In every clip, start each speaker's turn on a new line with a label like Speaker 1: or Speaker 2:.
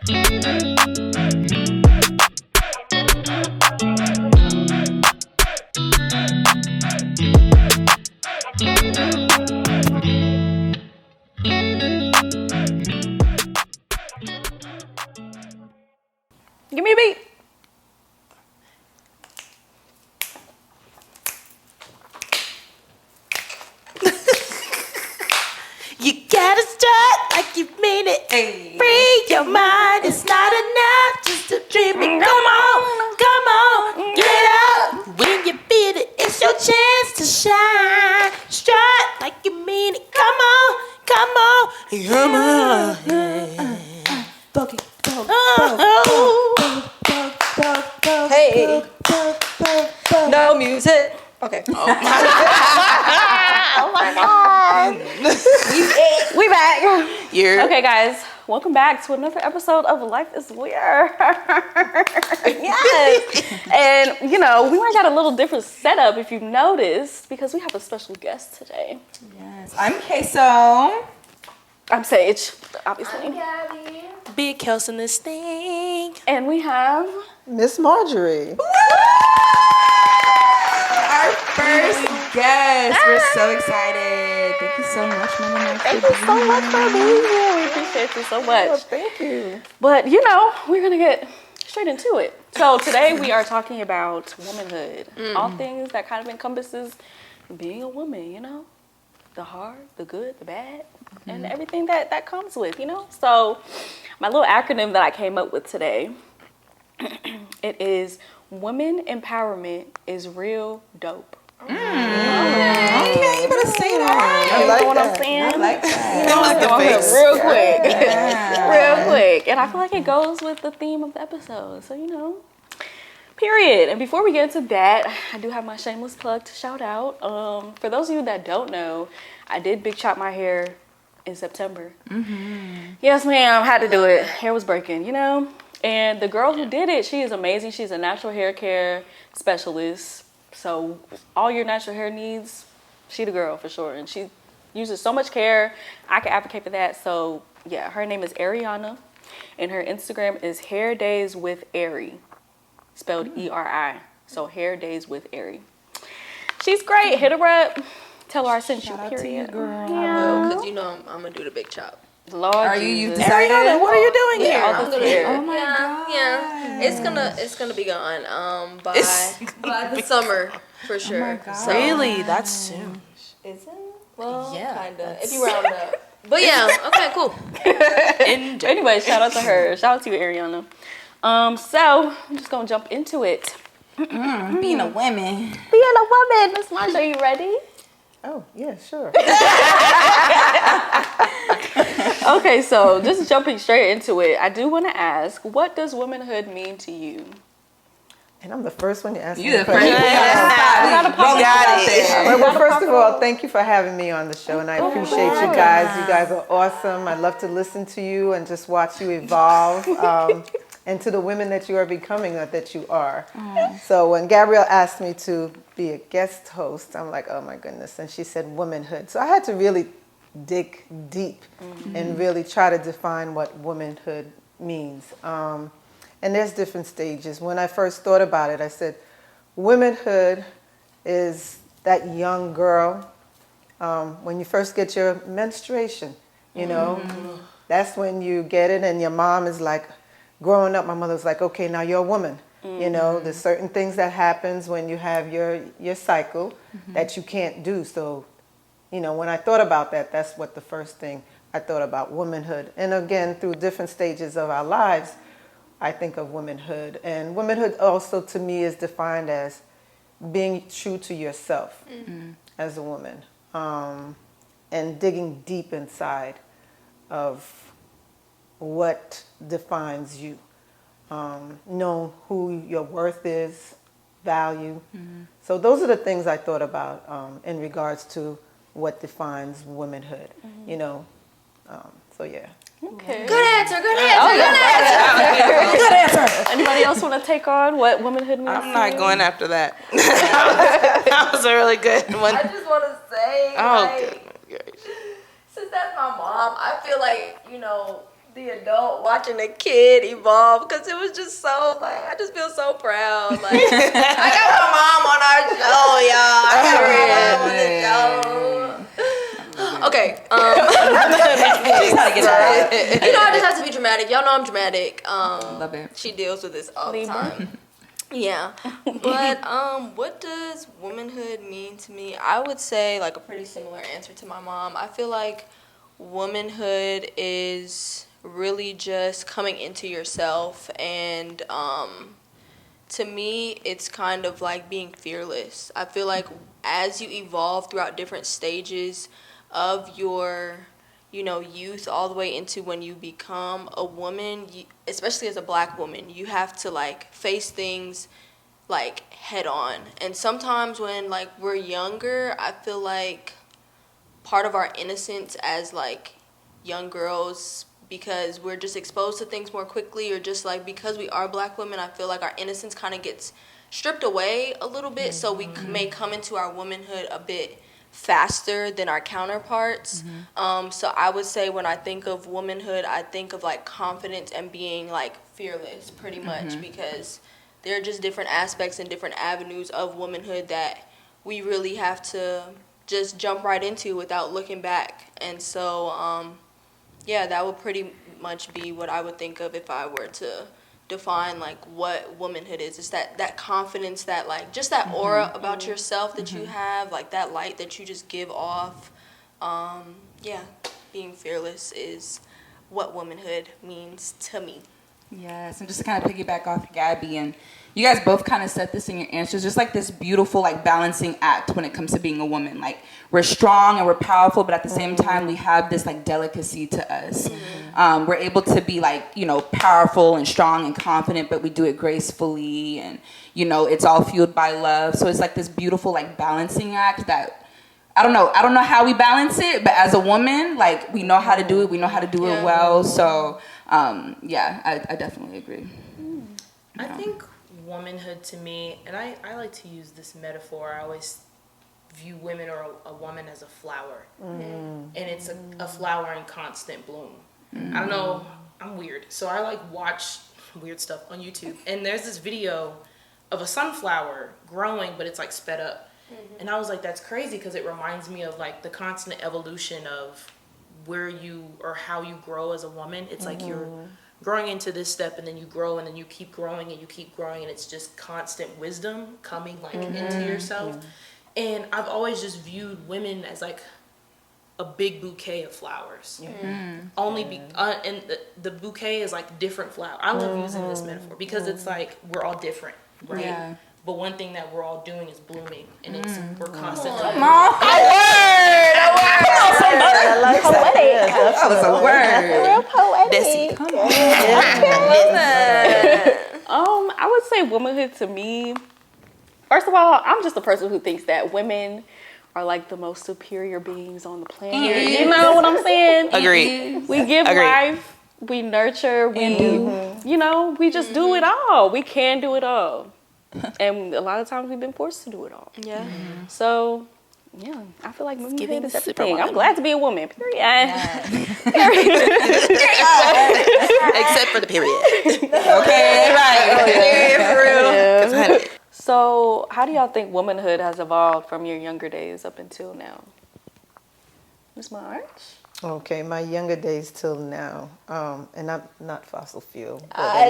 Speaker 1: Give me a beat.
Speaker 2: You gotta start like you mean it. Hey. Free your mind. It's not enough just to dream it. Come on, get up. When you feel it, it's your chance to shine. Strut like you mean it. Come on, come on. Boogie,
Speaker 3: Hey. No music. Okay.
Speaker 1: Oh my God. We back.
Speaker 2: Yeah.
Speaker 1: Okay, guys. Welcome back to another episode of Life is Weird. Yes. And, you know, we might got a little different setup if you noticed because we have a special guest today.
Speaker 3: Yes. I'm Queso.
Speaker 1: I'm Sage, obviously.
Speaker 4: I'm Gabby.
Speaker 2: Big Kels in this thing.
Speaker 1: And we have...
Speaker 5: Miss Marjorie.
Speaker 3: Our first guest. We're so excited. Thank you so much, Mama.
Speaker 1: Thank you so much for being here. We appreciate you so much.
Speaker 5: Oh, thank you.
Speaker 1: But, you know, we're going to get straight into it. So today we are talking about womanhood. All things that kind of encompasses being a woman, you know? The hard, the good, the bad, and everything that comes with, you know? So my little acronym that I came up with today, it is Women Empowerment is Real Dope.
Speaker 3: Okay, you better say that.
Speaker 5: I like
Speaker 1: You know what
Speaker 5: that.
Speaker 1: I'm saying?
Speaker 3: I like that.
Speaker 1: Real quick.
Speaker 3: Yeah.
Speaker 1: Real quick. And I feel like it goes with the theme of the episode. So, you know, period. And before we get into that, I do have my shameless plug to shout out. For those of you that don't know, I did big chop my hair in September. Yes, ma'am. Had to do it. Hair was breaking, you know? And the girl who did it, she is amazing. She's a natural hair care specialist. So all your natural hair needs, she the girl for sure. And she uses so much care. I can advocate for that. So yeah, her name is Ariana. And her Instagram is Hair Days with Ari. Spelled E-R-I. So Hair Days with Ari. She's great. Hit her up. Tell her I sent you, period. Yeah.
Speaker 4: Because you know I'm going to do the big chop.
Speaker 1: Lord
Speaker 3: Are you
Speaker 1: Jesus.
Speaker 3: decided?
Speaker 2: Ariana, what are you doing
Speaker 4: Yeah,
Speaker 2: here?
Speaker 4: I'm gonna
Speaker 1: hair.
Speaker 4: do it.
Speaker 3: Oh my God.
Speaker 4: Yeah. It's gonna be gone by the summer for sure.
Speaker 3: my God.
Speaker 4: So,
Speaker 2: Really? That's soon.
Speaker 4: is it? Well,
Speaker 3: Yeah,
Speaker 4: kinda. If you round up. But yeah, okay, cool.
Speaker 1: Anyway, shout out to her. Shout out to you, Ariana. So I'm just gonna jump into it.
Speaker 3: Being a woman.
Speaker 1: Being a woman, Miss Marjorie, are you ready?
Speaker 5: Oh, yeah, sure.
Speaker 1: Okay, so just jumping straight into it, I do want to ask, what does womanhood mean to you?
Speaker 5: And I'm the first one to ask
Speaker 3: You
Speaker 5: the
Speaker 3: the
Speaker 5: question.
Speaker 3: first
Speaker 1: Got it.
Speaker 5: Well, first of all, thank you for having me on the show, and I appreciate you guys. You guys are awesome. I love to listen to you and just watch you evolve, and to the women that you are becoming, or that you are. So when Gabrielle asked me to be a guest host, I'm like, oh my goodness. And she said womanhood. So I had to really dig deep and really try to define what womanhood means. And there's different stages. When I first thought about it, I said, womanhood is that young girl when you first get your menstruation, you know, that's when you get it, and your mom is like, growing up, my mother was like, okay, now you're a woman. You know, there's certain things that happens when you have your cycle that you can't do. So, you know, when I thought about that, that's what the first thing I thought about, womanhood. And again, through different stages of our lives, I think of womanhood. And womanhood also to me is defined as being true to yourself as a woman, and digging deep inside of what defines you. Know who your worth is, value. So those are the things I thought about in regards to what defines womanhood, you know. So yeah.
Speaker 1: Okay.
Speaker 4: Good answer, good answer,
Speaker 1: Good answer. Anybody else want to take on what womanhood means?
Speaker 2: I'm not going after that. That was a really good one.
Speaker 4: I just want to say,
Speaker 2: Oh,
Speaker 4: like,
Speaker 2: good.
Speaker 4: since that's my mom, I feel like, you know, the adult watching a kid evolve, because it was just so like, I just feel so proud. Like I got my mom on our show, y'all. I got my mom on the show. Okay.
Speaker 3: She's gotta get out.
Speaker 4: You know, I just have to be dramatic. Y'all know I'm dramatic.
Speaker 3: Love it.
Speaker 4: She deals with this all the time. Yeah. But what does womanhood mean to me? I would say like a pretty similar answer to my mom. I feel like womanhood is really just coming into yourself, and to me it's kind of like being fearless. I feel like as you evolve throughout different stages of your youth all the way into when you become a woman, especially as a black woman, you have to like face things like head on. And sometimes when like we're younger, I feel like part of our innocence as like young girls, because we're just exposed to things more quickly, or just like because we are black women, I feel like our innocence kind of gets stripped away a little bit. So we may come into our womanhood a bit faster than our counterparts. So I would say when I think of womanhood, I think of like confidence and being like fearless pretty much, because there are just different aspects and different avenues of womanhood that we really have to just jump right into without looking back. And so yeah, that would pretty much be what I would think of if I were to define like what womanhood is. It's that confidence, that like just that aura about yourself that you have, like that light that you just give off. Yeah, being fearless is what womanhood means to me.
Speaker 3: Yes, and just to kind of piggyback off Gabby, and you guys both kind of said this in your answers, just like this beautiful like balancing act when it comes to being a woman. Like we're strong and we're powerful, but at the same time we have this like delicacy to us. We're able to be like, powerful and strong and confident, but we do it gracefully, and it's all fueled by love. So it's like this beautiful like balancing act that I don't know how we balance it, but as a woman, like we know how to do it. We know how to do it well. So yeah, I definitely agree.
Speaker 2: I think womanhood to me, and I like to use this metaphor, I always view women or a woman as a flower. And it's a flower in constant bloom. I don't know, I'm weird. So I like watch weird stuff on YouTube. And there's this video of a sunflower growing, but it's like sped up. And I was like, that's crazy, because it reminds me of like the constant evolution of where you or how you grow as a woman. It's like you're growing into this step, and then you grow, and then you keep growing, and you keep growing, and it's just constant wisdom coming like into yourself. And I've always just viewed women as like a big bouquet of flowers. And the bouquet is like different flowers. I love using this metaphor because it's like we're all different, right? Yeah. But one thing that we're all doing is blooming, and it's we're constantly.
Speaker 3: I like that. That was a word.
Speaker 1: Real poetic.
Speaker 3: Bessie, come on.
Speaker 1: I would say womanhood to me, first of all, I'm just a person who thinks that women are like the most superior beings on the planet. You know what I'm saying?
Speaker 3: Agreed.
Speaker 1: We give life, we nurture, we just do it all. We can do it all. And a lot of times we've been forced to do it all. Yeah. So, yeah, I feel like womanhood is everything. I'm glad to be a woman, period.
Speaker 2: Except for the period.
Speaker 3: Okay, right.
Speaker 1: For real. So, how do y'all think womanhood has evolved from your younger days up until now? Ms. Marge?
Speaker 5: Okay, my younger days till now, and I'm not fossil fuel.
Speaker 4: I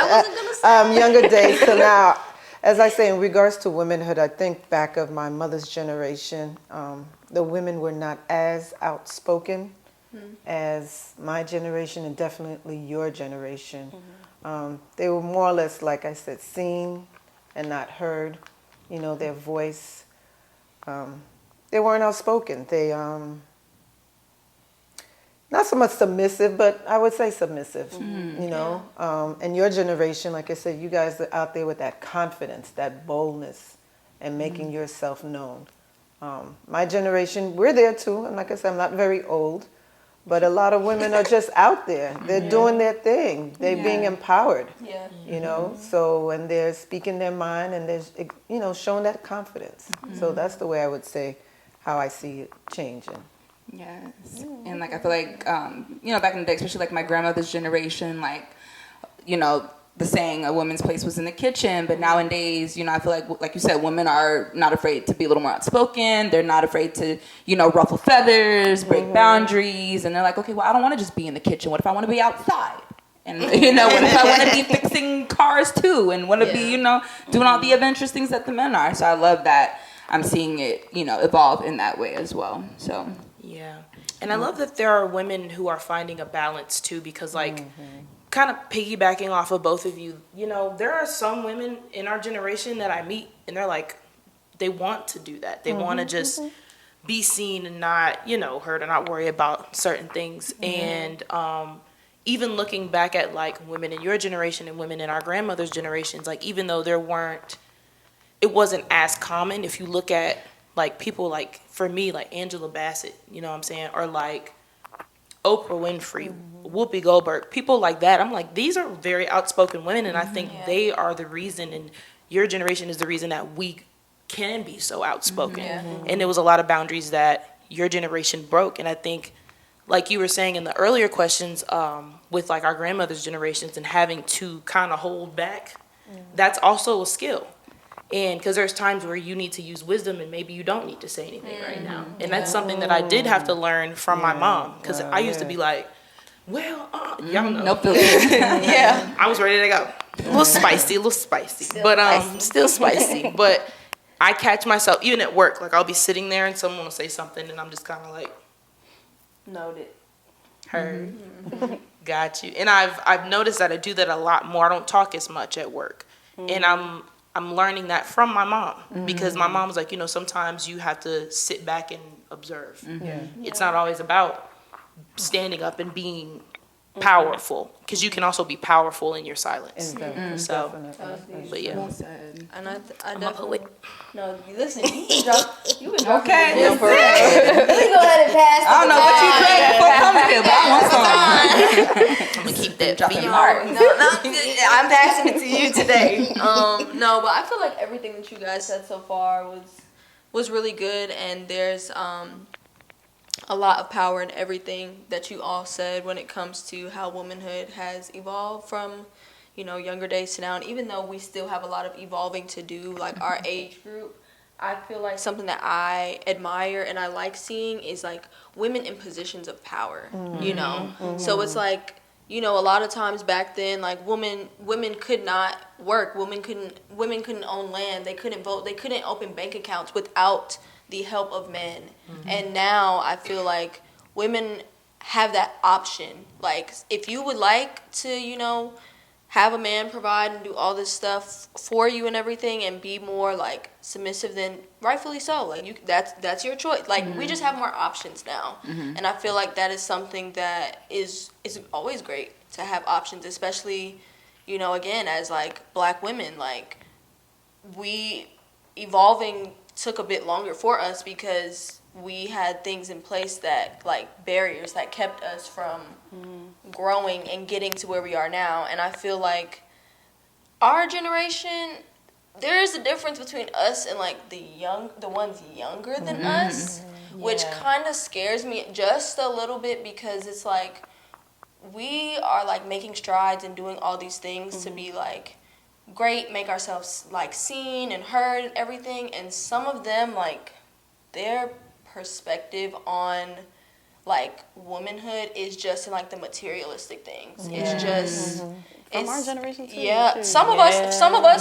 Speaker 4: wasn't gonna say.
Speaker 5: Younger days till now. As I say, in regards to womanhood, I think back of my mother's generation, the women were not as outspoken as my generation, and definitely your generation. They were more or less, like I said, seen and not heard. Their voice. They weren't outspoken. They not so much submissive, but I would say submissive, And your generation, like I said, you guys are out there with that confidence, that boldness, and making yourself known. My generation, we're there too, and like I said, I'm not very old, but a lot of women are just out there. They're doing their thing. They're being empowered, so, and they're speaking their mind, and they're, showing that confidence. So that's the way I would say how I see it changing.
Speaker 3: Yes. And like I feel like you know, back in the day, especially like my grandmother's generation, like, you know, the saying a woman's place was in the kitchen, but nowadays, you know, I feel like you said, women are not afraid to be a little more outspoken. They're not afraid to, you know, ruffle feathers, break boundaries, and they're like, okay, well, I don't want to just be in the kitchen. What if I want to be outside? And, you know, what if I want to be fixing cars too, and want to be, you know, doing all the adventurous things that the men are? So I love that I'm seeing it, you know, evolve in that way as well. So
Speaker 2: yeah, and I love that there are women who are finding a balance too, because like. Kind of piggybacking off of both of you, you know, there are some women in our generation that I meet and they're like, they want to do that. They want to just be seen and not, you know, heard and not worry about certain things. And even looking back at like women in your generation and women in our grandmother's generations, like even though it wasn't as common, if you look at like people like, for me, like Angela Bassett, you know what I'm saying? Or like Oprah Winfrey, Whoopi Goldberg, people like that. I'm like, these are very outspoken women, and I think they are the reason, and your generation is the reason that we can be so outspoken. And there was a lot of boundaries that your generation broke, and I think, like you were saying in the earlier questions, with like our grandmother's generations and having to kind of hold back, that's also a skill. And because there's times where you need to use wisdom and maybe you don't need to say anything right now. And that's something that I did have to learn from my mom, because I used to be like, well, y'all know.
Speaker 3: no filter.
Speaker 2: Yeah, I was ready to go. A little spicy, still spicy. But I catch myself, even at work, like I'll be sitting there and someone will say something and I'm just kind of like, noted, heard, got you. And I've noticed that I do that a lot more. I don't talk as much at work. And I'm learning that from my mom, because my mom was like, you know, sometimes you have to sit back and observe. It's not always about standing up and being powerful, because you can also be powerful in your silence. So, but yeah.
Speaker 3: Well said.
Speaker 4: And I
Speaker 2: I'm a poet.
Speaker 4: No, listen, you been dropping
Speaker 3: Okay,
Speaker 4: the
Speaker 3: that's
Speaker 4: for
Speaker 3: it.
Speaker 4: Let me go ahead and pass.
Speaker 3: I don't know what you drank before coming here, but I want some.
Speaker 2: I'm gonna keep that
Speaker 3: Dropping
Speaker 2: for you.
Speaker 3: hard.
Speaker 4: No, I'm passing it to you today. No, but I feel like everything that you guys said so far was really good, and there's a lot of power in everything that you all said when it comes to how womanhood has evolved from, you know, younger days to now. And even though we still have a lot of evolving to do, like our age group, I feel like something that I admire and I like seeing is like women in positions of power, you know? So it's like, you know, a lot of times back then, like women could not work, women couldn't own land, they couldn't vote, they couldn't open bank accounts without the help of men. And now I feel like women have that option. Like if you would like to, you know, have a man provide and do all this stuff for you and everything and be more like submissive, then rightfully so. Like that's your choice. Like we just have more options now. And I feel like that is something that is always great to have options, especially, you know, again, as like black women, like we evolving took a bit longer for us because we had things in place that, like, barriers that kept us from growing and getting to where we are now. And I feel like our generation, there is a difference between us and like the ones younger than us, which kind of scares me just a little bit, because it's like we are like making strides and doing all these things to be like great, make ourselves like seen and heard and everything, and some of them, like, their perspective on like womanhood is just in like the materialistic things. It's just
Speaker 1: from our generation too.
Speaker 4: Some of us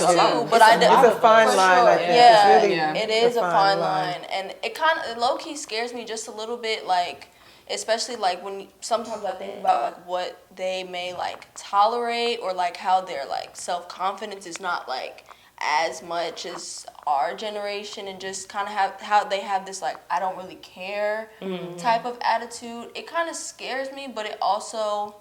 Speaker 4: too, but
Speaker 5: it's a fine line. I think.
Speaker 4: Yeah,
Speaker 5: it's really,
Speaker 4: it is a fine line, and it kind of low key scares me just a little bit, like, especially like when sometimes I think about like what they may like tolerate, or like how their like self-confidence is not like as much as our generation, and just kind of have how they have this like I don't really care type of attitude. It kind of scares me, but I also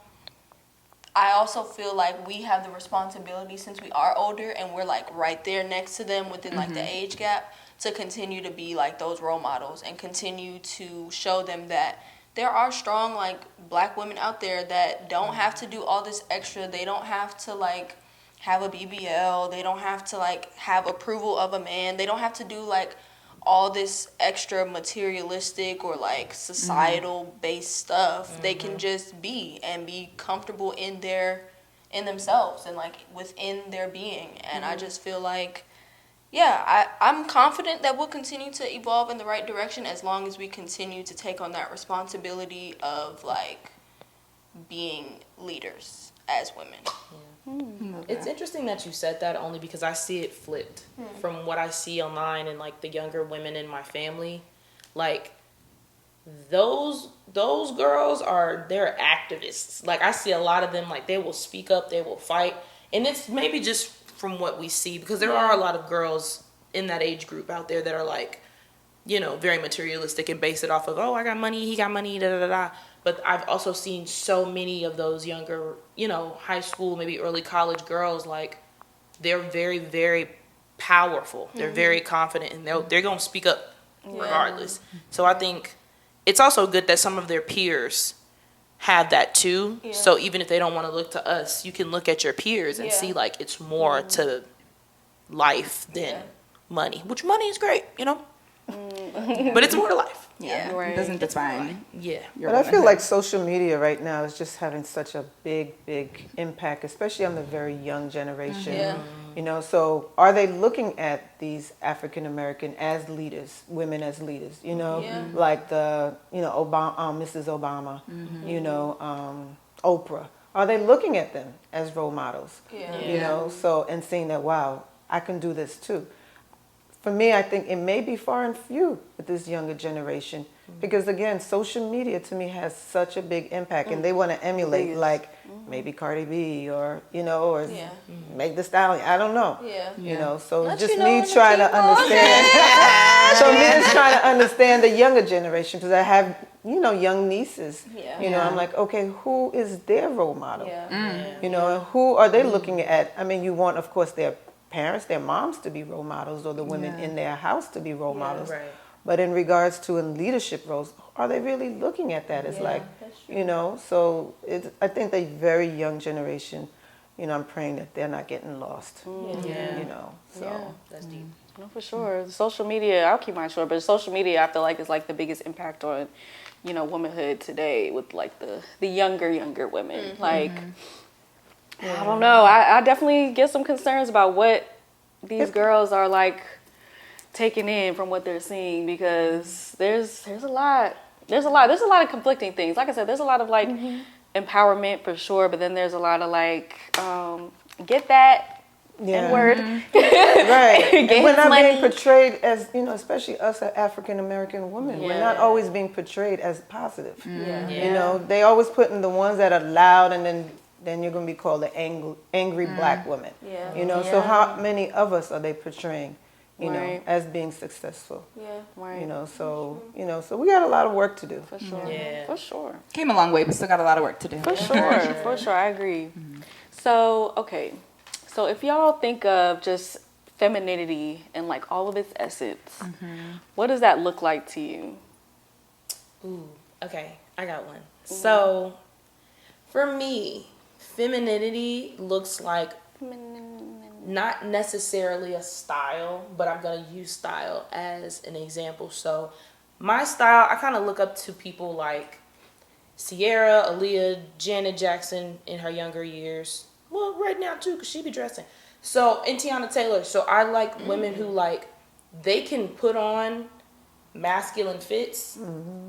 Speaker 4: feel like we have the responsibility, since we are older and we're like right there next to them within like the age gap, to continue to be like those role models and continue to show them that there are strong like black women out there that don't have to do all this extra. They don't have to like have a BBL. They don't have to like have approval of a man. They don't have to do like all this extra materialistic or like societal based stuff. They can just be comfortable in themselves and like within their being. And I just feel like, yeah, I'm confident that we'll continue to evolve in the right direction as long as we continue to take on that responsibility of like being leaders as women.
Speaker 2: It's interesting that you said that, only because I see it flipped from what I see online and like the younger women in my family. Like those girls they're activists. Like I see a lot of them, like they will speak up, they will fight. And it's maybe just from what we see, because there are a lot of girls in that age group out there that are like, you know, very materialistic and base it off of, oh, I got money, he got money, da da da. But I've also seen so many of those younger, you know, high school, maybe early college girls, like they're very, very powerful. They're very confident, and they're going to speak up regardless. So I think it's also good that some of their peers have that too. Yeah. So even if they don't want to look to us, you can look at your peers and see like it's more to life than money, which money is great, you know, but it's more to life.
Speaker 3: Yeah, right. It doesn't define.
Speaker 5: But I feel like social media right now is just having such a big impact, especially on the very young generation. Yeah. You know, so are they looking at these African American as leaders, women as leaders? You know, like Mrs. Obama, you know, Oprah. Are they looking at them as role models? You know, so and seeing that, wow, I can do this too. For me, I think it may be far and few with this younger generation, because again, social media to me has such a big impact, and they want to emulate like maybe Cardi B or, you know, or Meg Thee Stallion. I don't know. You know, so
Speaker 4: Let
Speaker 5: just
Speaker 4: you know
Speaker 5: me trying to understand. So me just trying to understand the younger generation, because I have, you know, young nieces. You know, I'm like, okay, who is their role model? You know, and who are they looking at? I mean, you want, of course, their parents, their moms to be role models, or the women in their house to be role models. Right. But in regards to in leadership roles, are they really looking at that as like, you know, so I think the very young generation, you know, I'm praying that they're not getting lost, you know, so.
Speaker 2: That's deep.
Speaker 1: No, for sure. Social media, I'll keep mine short, but social media I feel like is like the biggest impact on, you know, womanhood today with like the younger women. Like, I don't know. I definitely get some concerns about what these girls are like taking in from what they're seeing, because there's a lot of conflicting things. Like I said, there's a lot of like empowerment for sure, but then there's a lot of like get that N-word.
Speaker 5: Right. And we're not being portrayed as, you know, especially us African American women, we're not always being portrayed as positive. You know, they always put in the ones that are loud, and then you're going to be called the angry black woman. You know, so how many of us are they portraying, you know, as being successful? You know, so we got a lot of work to do.
Speaker 1: For sure. For sure.
Speaker 3: Came a long way, but still got a lot of work to do.
Speaker 1: For sure. For sure. I agree. So, okay. So if y'all think of just femininity and like all of its essence, what does that look like to you?
Speaker 2: Ooh, okay. I got one. So for me, femininity looks like not necessarily a style, but I'm going to use style as an example. So my style, I kind of look up to people like Sierra, Aaliyah, Janet Jackson in her younger years. Well, right now too, because she be dressing. So, and Tiana Taylor. So I like women who like, they can put on masculine fits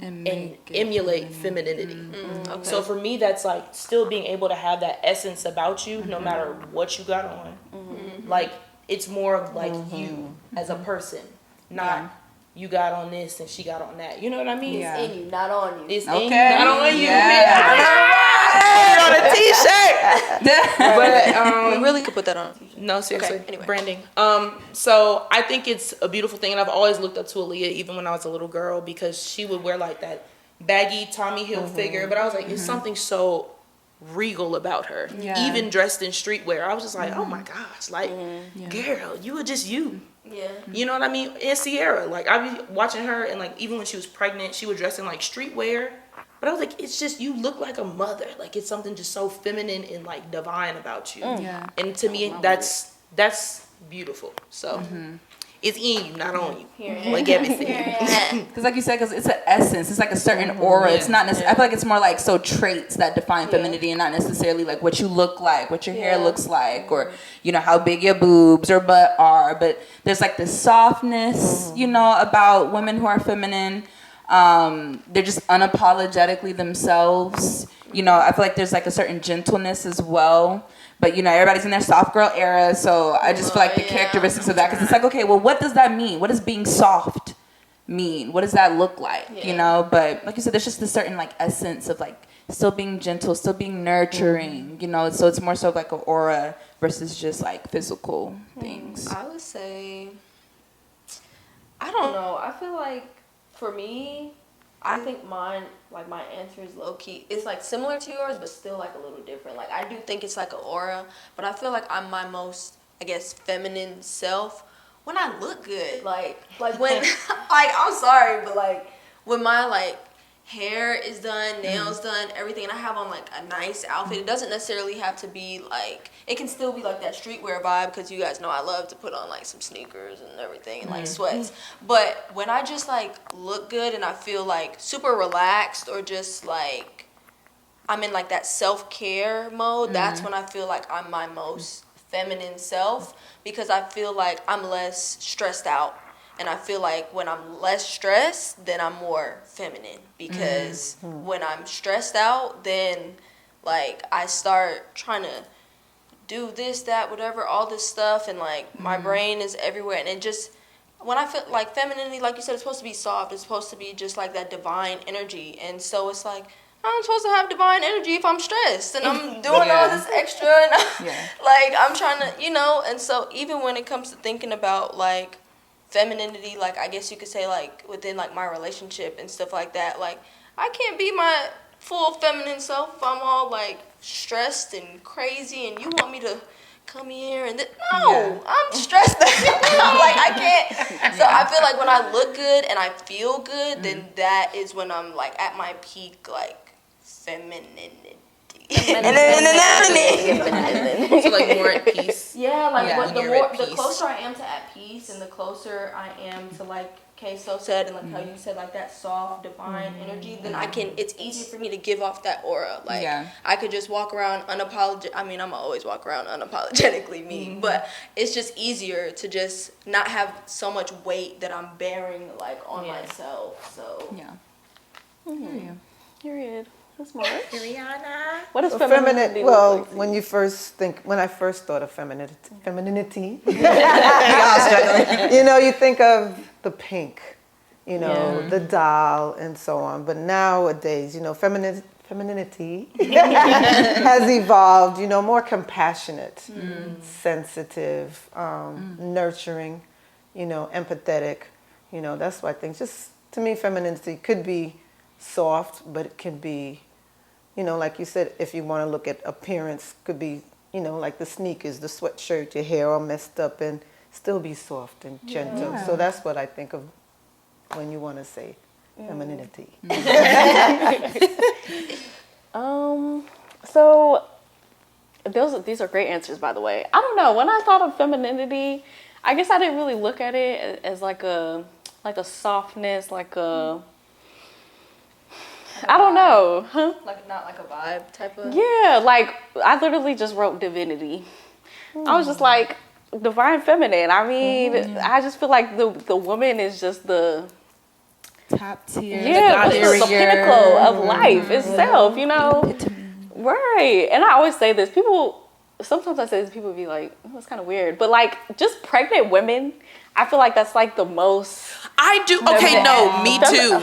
Speaker 2: and emulate femininity. Okay. So for me, that's like still being able to have that essence about you no matter what you got on. Like it's more of like you as a person, not you got on this and she got on that. You know what I mean?
Speaker 4: It's in you, not on you.
Speaker 2: It's in you, not on you. On a t-shirt. But
Speaker 4: we really could put that on a t-shirt.
Speaker 2: No, seriously.
Speaker 4: Okay, anyway.
Speaker 2: Branding. So I think it's a beautiful thing, and I've always looked up to Aaliyah even when I was a little girl, because she would wear like that baggy Tommy Hilfiger, but I was like, it's something so regal about her. Even dressed in streetwear, I was just like, oh my gosh, like girl, you were just you. You know what I mean? And Sierra, like I be watching her, and like even when she was pregnant, she would dress in like streetwear. But I was like, it's just, you look like a mother. Like, it's something just so feminine and, like, divine about you. And to me, that's beautiful. So, It's in you, not on you. Like Gabby said.
Speaker 3: Because like you said, because it's an essence. It's like a certain aura. It's not necessarily, I feel like it's more like traits that define femininity and not necessarily like what you look like, what your hair looks like, or, you know, how big your boobs or butt are. But there's like this softness, you know, about women who are feminine. They're just unapologetically themselves. You know, I feel like there's like a certain gentleness as well. But, you know, everybody's in their soft girl era, so I just feel like the characteristics of that, because it's like, okay, well, what does that mean? What does being soft mean? What does that look like, you know? But like you said, there's just a certain, like, essence of, like, still being gentle, still being nurturing, you know? So it's more so like an aura versus just, like, physical things.
Speaker 4: I would say, I don't know. I feel like, for me, I think mine, like, my answer is low-key. It's, like, similar to yours, but still, like, a little different. Like, I do think it's, like, an aura, but I feel like I'm my most, I guess, feminine self when I look good. Like when, like, I'm sorry, but, like, when my, like, hair is done, nails done, everything, and I have on, like, a nice outfit. It doesn't necessarily have to be, like, it can still be, like, that streetwear vibe, because you guys know I love to put on, like, some sneakers and everything, and, like, sweats. But when I just, like, look good and I feel, like, super relaxed, or just, like, I'm in, like, that self-care mode, that's when I feel like I'm my most feminine self, because I feel like I'm less stressed out. And I feel like when I'm less stressed, then I'm more feminine. Because when I'm stressed out, then, like, I start trying to do this, that, whatever, all this stuff. And, like, my brain is everywhere. And it just, when I feel like femininity, like you said, it's supposed to be soft. It's supposed to be just, like, that divine energy. And so it's like, I'm supposed to have divine energy if I'm stressed. And I'm doing all this extra. And like, I'm trying to, you know. And so even when it comes to thinking about, like, femininity, like, I guess you could say, like, within, like, my relationship and stuff like that, like, I can't be my full feminine self if I'm all, like, stressed and crazy and you want me to come here and I'm stressed. You know, like, I can't. So I feel like when I look good and I feel good, then that is when I'm, like, at my peak, like, femininity.
Speaker 2: So like more at peace.
Speaker 4: Yeah, like the closer I am to at peace, and the closer I am to, like K-So said, and like how you said, like that soft divine energy, then it's easier for me to give off that aura. Like I could just walk around unapologetic. I mean, I'm always walk around unapologetically me, but it's just easier to just not have so much weight that I'm bearing, like, on myself. So
Speaker 1: Period. That's Marge.
Speaker 2: Rihanna.
Speaker 1: What is femininity?
Speaker 5: Well,
Speaker 1: like
Speaker 5: when I first thought of femininity, you know, you think of the pink, you know, the doll and so on. But nowadays, you know, femininity has evolved, you know, more compassionate, sensitive, nurturing, you know, empathetic. You know, that's why I think, just to me, femininity could be soft, but it can be, you know, like you said, if you want to look at appearance, could be, you know, like the sneakers, the sweatshirt, your hair all messed up, and still be soft and gentle. Yeah. So that's what I think of when you want to say femininity.
Speaker 1: So these are great answers, by the way. I don't know, when I thought of femininity, I guess I didn't really look at it as like a softness, like a I don't know. Huh?
Speaker 4: Like, not like a vibe type of?
Speaker 1: Yeah, like, I literally just wrote divinity. I was just like, divine feminine. I mean, I just feel like the woman is just the
Speaker 3: top tier.
Speaker 1: The pinnacle of life itself, you know? Right. And I always say this. Sometimes I say this, people be like, oh, it's kind of weird. But, like, just pregnant women, I feel like that's, like, the most...
Speaker 2: I do. Okay, no, me too.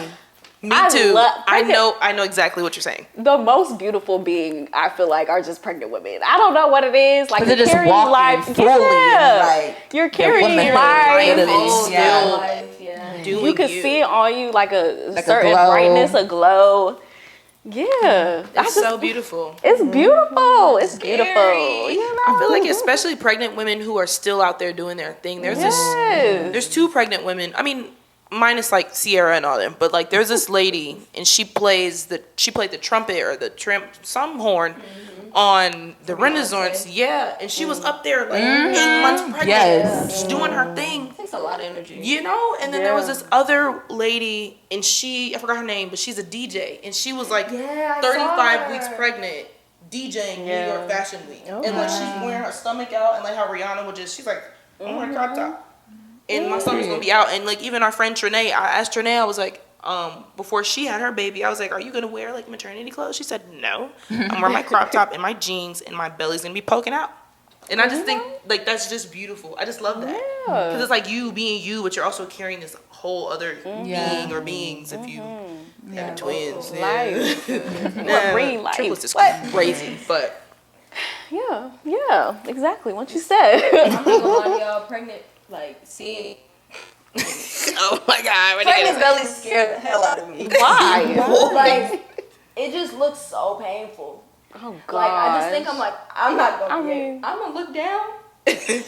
Speaker 2: Me too. I know exactly what you're saying.
Speaker 1: The most beautiful being, I feel like, are just pregnant women. I don't know what it is. Like,
Speaker 3: you're just carrying life
Speaker 1: fully. Like, you're carrying life. You can see it on you like a certain brightness, a glow. Yeah.
Speaker 2: It's so beautiful.
Speaker 1: It's beautiful. It's beautiful. You know?
Speaker 2: I feel like especially pregnant women who are still out there doing their thing. There's two pregnant women. I mean, minus like Sierra and all them, but like there's this lady and she played the trumpet or some horn on the Renaissance. Yeah, and she was up there like 8 months pregnant, just doing her thing.
Speaker 4: It takes a lot of energy.
Speaker 2: You know, and then there was this other lady, and I forgot her name, but she's a DJ, and she was like 35 weeks pregnant, DJing New York Fashion Week, and like she's wearing her stomach out, and like how Rihanna would she's like, I'm wearing a crop top, and my stomach's gonna be out, and like even our friend Trinae, I asked Trinae, I was like, before she had her baby, I was like, are you gonna wear like maternity clothes? She said, no, I'm wearing my crop top and my jeans, and my belly's gonna be poking out. And I just think, like, that's just beautiful. I just love that. Because it's like you being you, but you're also carrying this whole other being or beings if you have twins.
Speaker 1: Life. Bring life.
Speaker 2: Triplets is crazy, but...
Speaker 1: Yeah, exactly. What you said.
Speaker 4: I'm not gonna lie to y'all, pregnant, like, see...
Speaker 2: Oh my God.
Speaker 4: Pregnant belly scared the hell out of me.
Speaker 1: Why?
Speaker 4: Like, it just looks so painful.
Speaker 1: Oh God.
Speaker 4: Like, I just think I'm not gonna I'm gonna look down and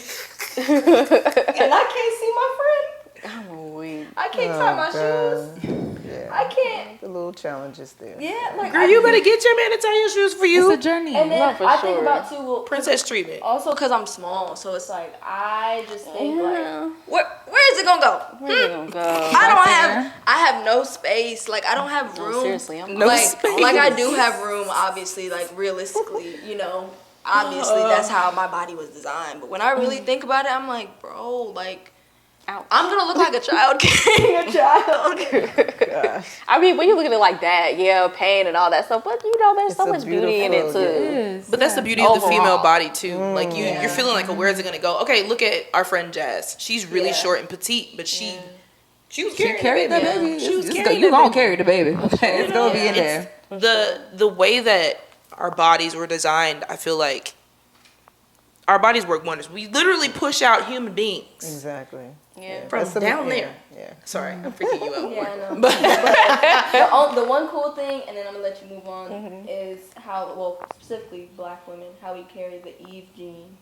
Speaker 4: I can't see my friend.
Speaker 1: I'm weak.
Speaker 4: I can't tie my shoes.
Speaker 5: Yeah.
Speaker 4: I can't.
Speaker 5: The little challenges there.
Speaker 4: Yeah, like
Speaker 2: Girl, you better get your man to tie your shoes for you.
Speaker 3: It's a journey.
Speaker 4: And then
Speaker 1: No, for
Speaker 4: I think
Speaker 1: sure.
Speaker 4: about too. Well,
Speaker 2: Princess treatment.
Speaker 4: also because I'm small, so it's like I just think
Speaker 1: Yeah.
Speaker 4: like, where is it gonna go?
Speaker 1: Where's it gonna go?
Speaker 4: I have no space. Like I don't have room.
Speaker 1: No, seriously, I'm
Speaker 2: No
Speaker 4: like,
Speaker 2: space.
Speaker 4: like I do have room, obviously, like realistically, you know, obviously that's how my body was designed. But when I really think about it, I'm like, bro, like,
Speaker 1: Ouch.
Speaker 4: I'm gonna look like a child carrying a child.
Speaker 1: I mean, when you look at it like that, yeah, pain and all that stuff, but you know, there's
Speaker 5: It's
Speaker 1: so
Speaker 5: a
Speaker 1: much beauty in it
Speaker 5: beautiful,
Speaker 1: too.
Speaker 2: But that's the beauty of the
Speaker 1: Overall.
Speaker 2: female body too. Like you're feeling like, where is it gonna go? Okay, look at our friend Jazz. She's really short and petite, but she was
Speaker 3: She
Speaker 2: carrying
Speaker 3: carried the
Speaker 2: the baby.
Speaker 3: baby.
Speaker 2: She was
Speaker 3: It's
Speaker 2: carrying
Speaker 3: you
Speaker 2: the
Speaker 3: gonna
Speaker 2: baby.
Speaker 3: carry the baby. It's gonna be in
Speaker 2: It's
Speaker 3: there.
Speaker 2: the way that our bodies were designed. I feel like our bodies work wonders. We literally push out human beings
Speaker 5: Exactly.
Speaker 1: Yeah.
Speaker 2: from
Speaker 5: That's
Speaker 2: down
Speaker 5: yeah,
Speaker 2: there.
Speaker 5: Yeah.
Speaker 2: Sorry, I'm freaking you out.
Speaker 4: Yeah, I know.
Speaker 2: But
Speaker 4: The one cool thing, and then I'm gonna let you move on, is how, well, specifically black women, how we carry the Eve gene.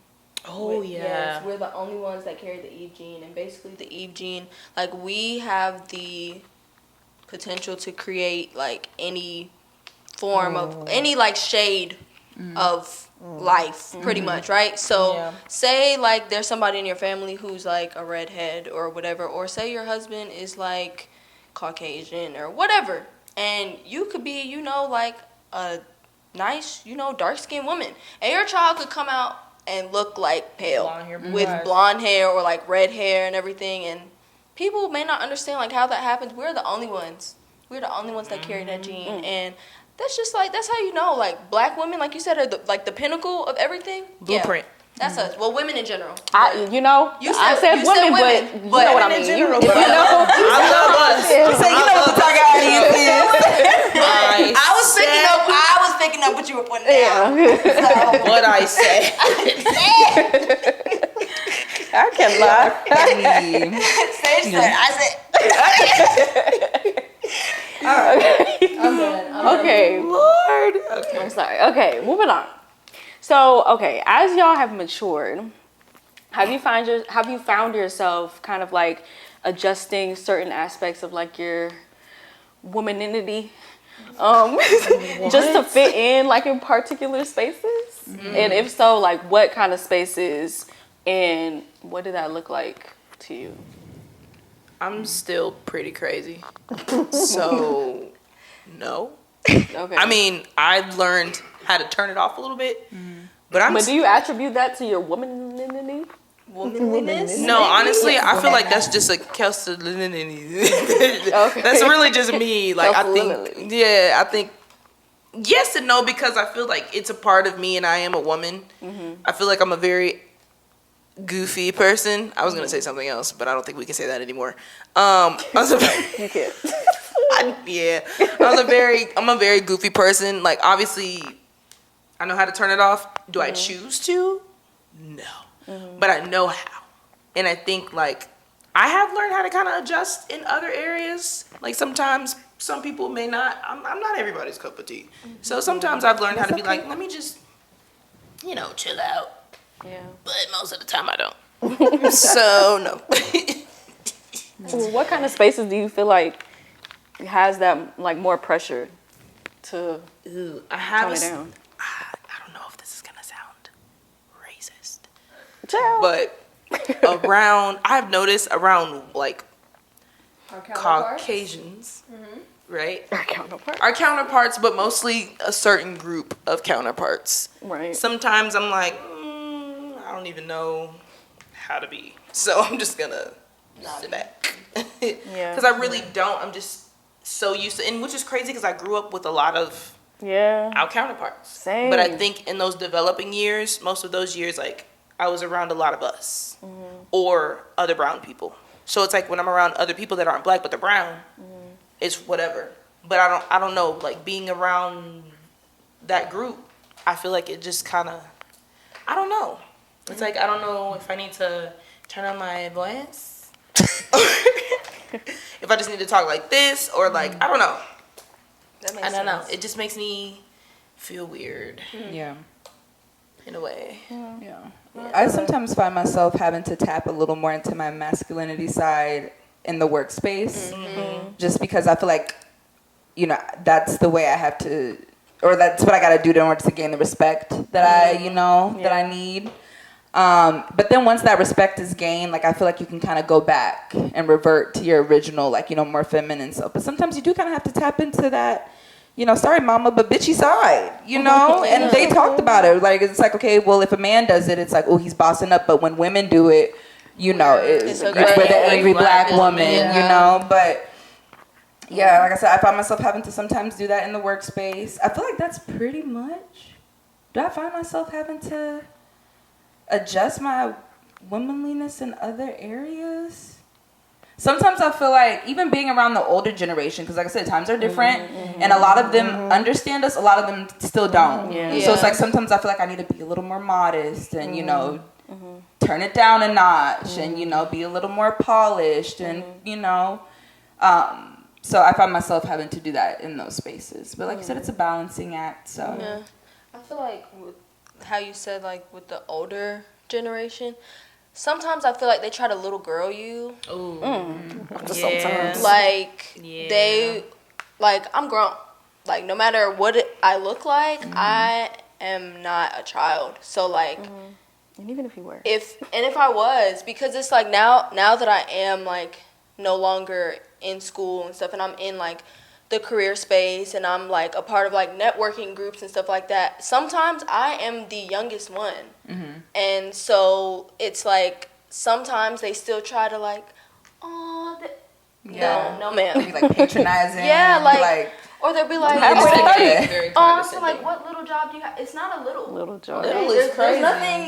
Speaker 4: Yes, we're the only ones that carry the Eve gene, and basically the Eve gene, like we have the potential to create like any form of any like shade of life, pretty much, right? So say like there's somebody in your family who's like a redhead or whatever, or say your husband is like Caucasian or whatever, and you could be, you know, like a nice, you know, dark-skinned woman, and your child could come out and look like pale
Speaker 2: Blonde hair,
Speaker 4: with blonde hair or like red hair and everything, and people may not understand like how that happens. We're the only ones that carry that gene, and that's just like, that's how you know, like black women, like you said, are the pinnacle of everything.
Speaker 2: blueprint.
Speaker 4: That's us. Well, women in general.
Speaker 1: You know,
Speaker 4: You
Speaker 1: I
Speaker 4: said-
Speaker 1: said
Speaker 4: you said
Speaker 1: women,
Speaker 4: women,
Speaker 1: but you
Speaker 4: but
Speaker 1: know what I
Speaker 2: women
Speaker 1: mean.
Speaker 2: in general,
Speaker 1: You
Speaker 2: but
Speaker 1: know,
Speaker 2: I love us.
Speaker 3: So you know what the target audience is.
Speaker 4: I was picking up what you were putting down.
Speaker 2: What I said.
Speaker 1: I can't lie.
Speaker 4: Sage said, I said. I'm done.
Speaker 1: Okay.
Speaker 2: Lord. Okay.
Speaker 1: I'm sorry. Okay, moving on. So, okay, as y'all have matured, have you found yourself kind of like adjusting certain aspects of like your womaninity, just to fit in like in particular spaces? And if so, like what kind of spaces and what did that look like to you?
Speaker 2: I'm still pretty crazy. So, no.
Speaker 1: Okay.
Speaker 2: I mean, I've learned how to turn it off a little bit, but
Speaker 1: but do you attribute that to your womaninity?
Speaker 4: Womanliness?
Speaker 2: No, honestly, I feel like that's just a Kelsey. That's really just me. Like I think, I think yes and no, because I feel like it's a part of me, and I am a woman. I feel like I'm a very goofy person. I was gonna say something else, but I don't think we can say that anymore.
Speaker 1: You can't.
Speaker 2: I'm a very goofy person. Like obviously, I know how to turn it off. Do I choose to? No. But I know how. And I think like I have learned how to kind of adjust in other areas. Like sometimes some people may not, I'm not everybody's cup of tea. So sometimes I've learned how to be like, let me just, you know, chill out.
Speaker 1: Yeah.
Speaker 2: But most of the time I don't. So no.
Speaker 1: Well, what kind of spaces do you feel like has that like more pressure to
Speaker 2: I have
Speaker 1: tone it down?
Speaker 2: I don't know if but I've noticed around like Caucasians, right? Our counterparts, but mostly a certain group of counterparts.
Speaker 1: Right.
Speaker 2: Sometimes I'm like, I don't even know how to be, so I'm just gonna sit back.
Speaker 1: Yeah.
Speaker 2: Because I really don't. I'm just so used to, and which is crazy because I grew up with a lot of our counterparts.
Speaker 1: Same.
Speaker 2: But I think in those developing years, most of those years, like I was around a lot of us or other brown people. So it's like when I'm around other people that aren't black but they're brown, it's whatever. But I don't know. Like being around that group, I feel like it just kind of, I don't know. It's like I don't know if I need to turn on my voice, if I just need to talk like this or like I don't know.
Speaker 4: That makes
Speaker 2: I don't know.
Speaker 4: sense.
Speaker 2: It just makes me feel weird.
Speaker 3: Yeah.
Speaker 2: In a way.
Speaker 3: Yeah. I sometimes find myself having to tap a little more into my masculinity side in the workspace, just because I feel like, you know, that's the way I have to, or that's what I got to do in order to gain the respect that that I need. But then once that respect is gained, like I feel like you can kind of go back and revert to your original, like, you know, more feminine self. But sometimes you do kind of have to tap into that, you know, sorry mama, but bitchy side, you know? And they talked about it. Like, it's like, okay, well, if a man does it, it's like, oh, he's bossing up. But when women do it, you know, it's for the angry black woman, you know? But yeah, like I said, I find myself having to sometimes do that in the workspace. I feel like that's pretty much, do I find myself having to adjust my womanliness in other areas? Sometimes I feel like even being around the older generation, because like I said, times are different, and a lot of them understand us, a lot of them still don't. So it's like sometimes I feel like I need to be a little more modest and, you know, turn it down a notch and, you know, be a little more polished and, you know. So I find myself having to do that in those spaces. But like I said, it's a balancing act. So
Speaker 4: Yeah. I feel like with how you said, like, with the older generation, sometimes I feel like they try to little girl you.
Speaker 2: Ooh.
Speaker 1: Sometimes.
Speaker 4: Like, they, like, I'm grown. Like, no matter what I look like, I am not a child. So, like,
Speaker 1: and even if you were.
Speaker 4: if I was, because it's like now that I am, like, no longer in school and stuff, and I'm in, like, the career space, and I'm, like, a part of, like, networking groups and stuff like that, sometimes I am the youngest one. And so it's like sometimes they still try to, like, oh, no ma'am,
Speaker 3: be like patronizing.
Speaker 4: yeah, like or they'll be like,
Speaker 2: Very
Speaker 4: so, like, what little job do you have? It's not a little
Speaker 1: job.
Speaker 2: Little is crazy.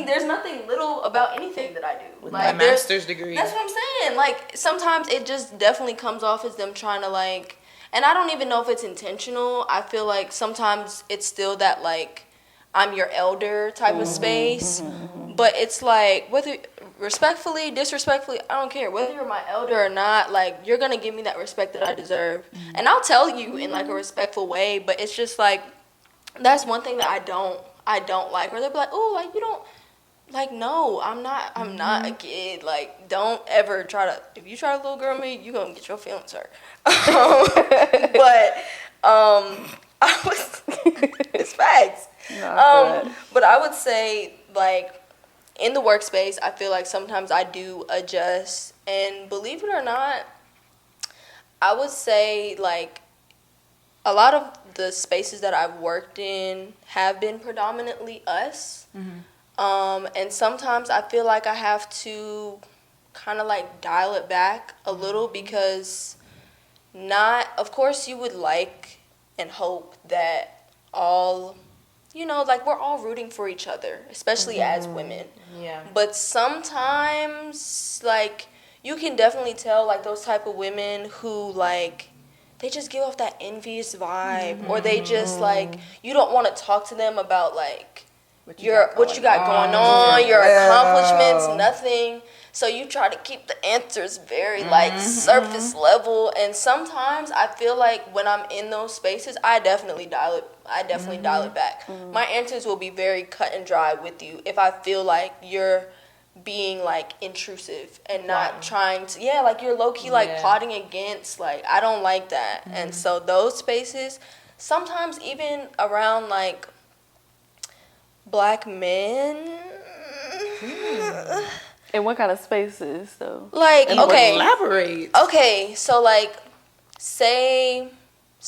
Speaker 4: There's nothing little about anything that I do.
Speaker 2: With
Speaker 4: Like,
Speaker 2: my master's degree.
Speaker 4: that's what I'm saying. Like, sometimes it just definitely comes off as them trying to, like, and I don't even know if it's intentional. I feel like sometimes it's still that, like, I'm your elder type of space. But it's like, whether respectfully, disrespectfully, I don't care. Whether you're my elder or not, like, you're going to give me that respect that I deserve. And I'll tell you in, like, a respectful way, but it's just like, that's one thing that I don't like. Or they'll be like, oh, like, you don't, like, no, I'm not a kid. Like, don't ever try to, if you try to little girl me, you're going to get your feelings hurt. But, it's facts. But I would say, like, in the workspace, I feel like sometimes I do adjust. And believe it or not, I would say, like, a lot of the spaces that I've worked in have been predominantly us. And sometimes I feel like I have to kind of, like, dial it back a little, because of course you would like and hope that all, you know, like, we're all rooting for each other, especially as women.
Speaker 2: Yeah.
Speaker 4: But sometimes, like, you can definitely tell, like, those type of women who, like, they just give off that envious vibe, or they just, like, you don't want to talk to them about, like, what you got going on, your accomplishments, nothing. So you try to keep the answers very, like, surface level. And sometimes I feel like when I'm in those spaces, I definitely dial it back. My answers will be very cut and dry with you if I feel like you're being, like, intrusive and not trying to, like, you're low-key, like, plotting against, like, I don't like that. And so those spaces, sometimes even around, like, black men,
Speaker 1: In what kind of spaces, though?
Speaker 4: Like, okay.
Speaker 2: Elaborate.
Speaker 4: Okay, so like, say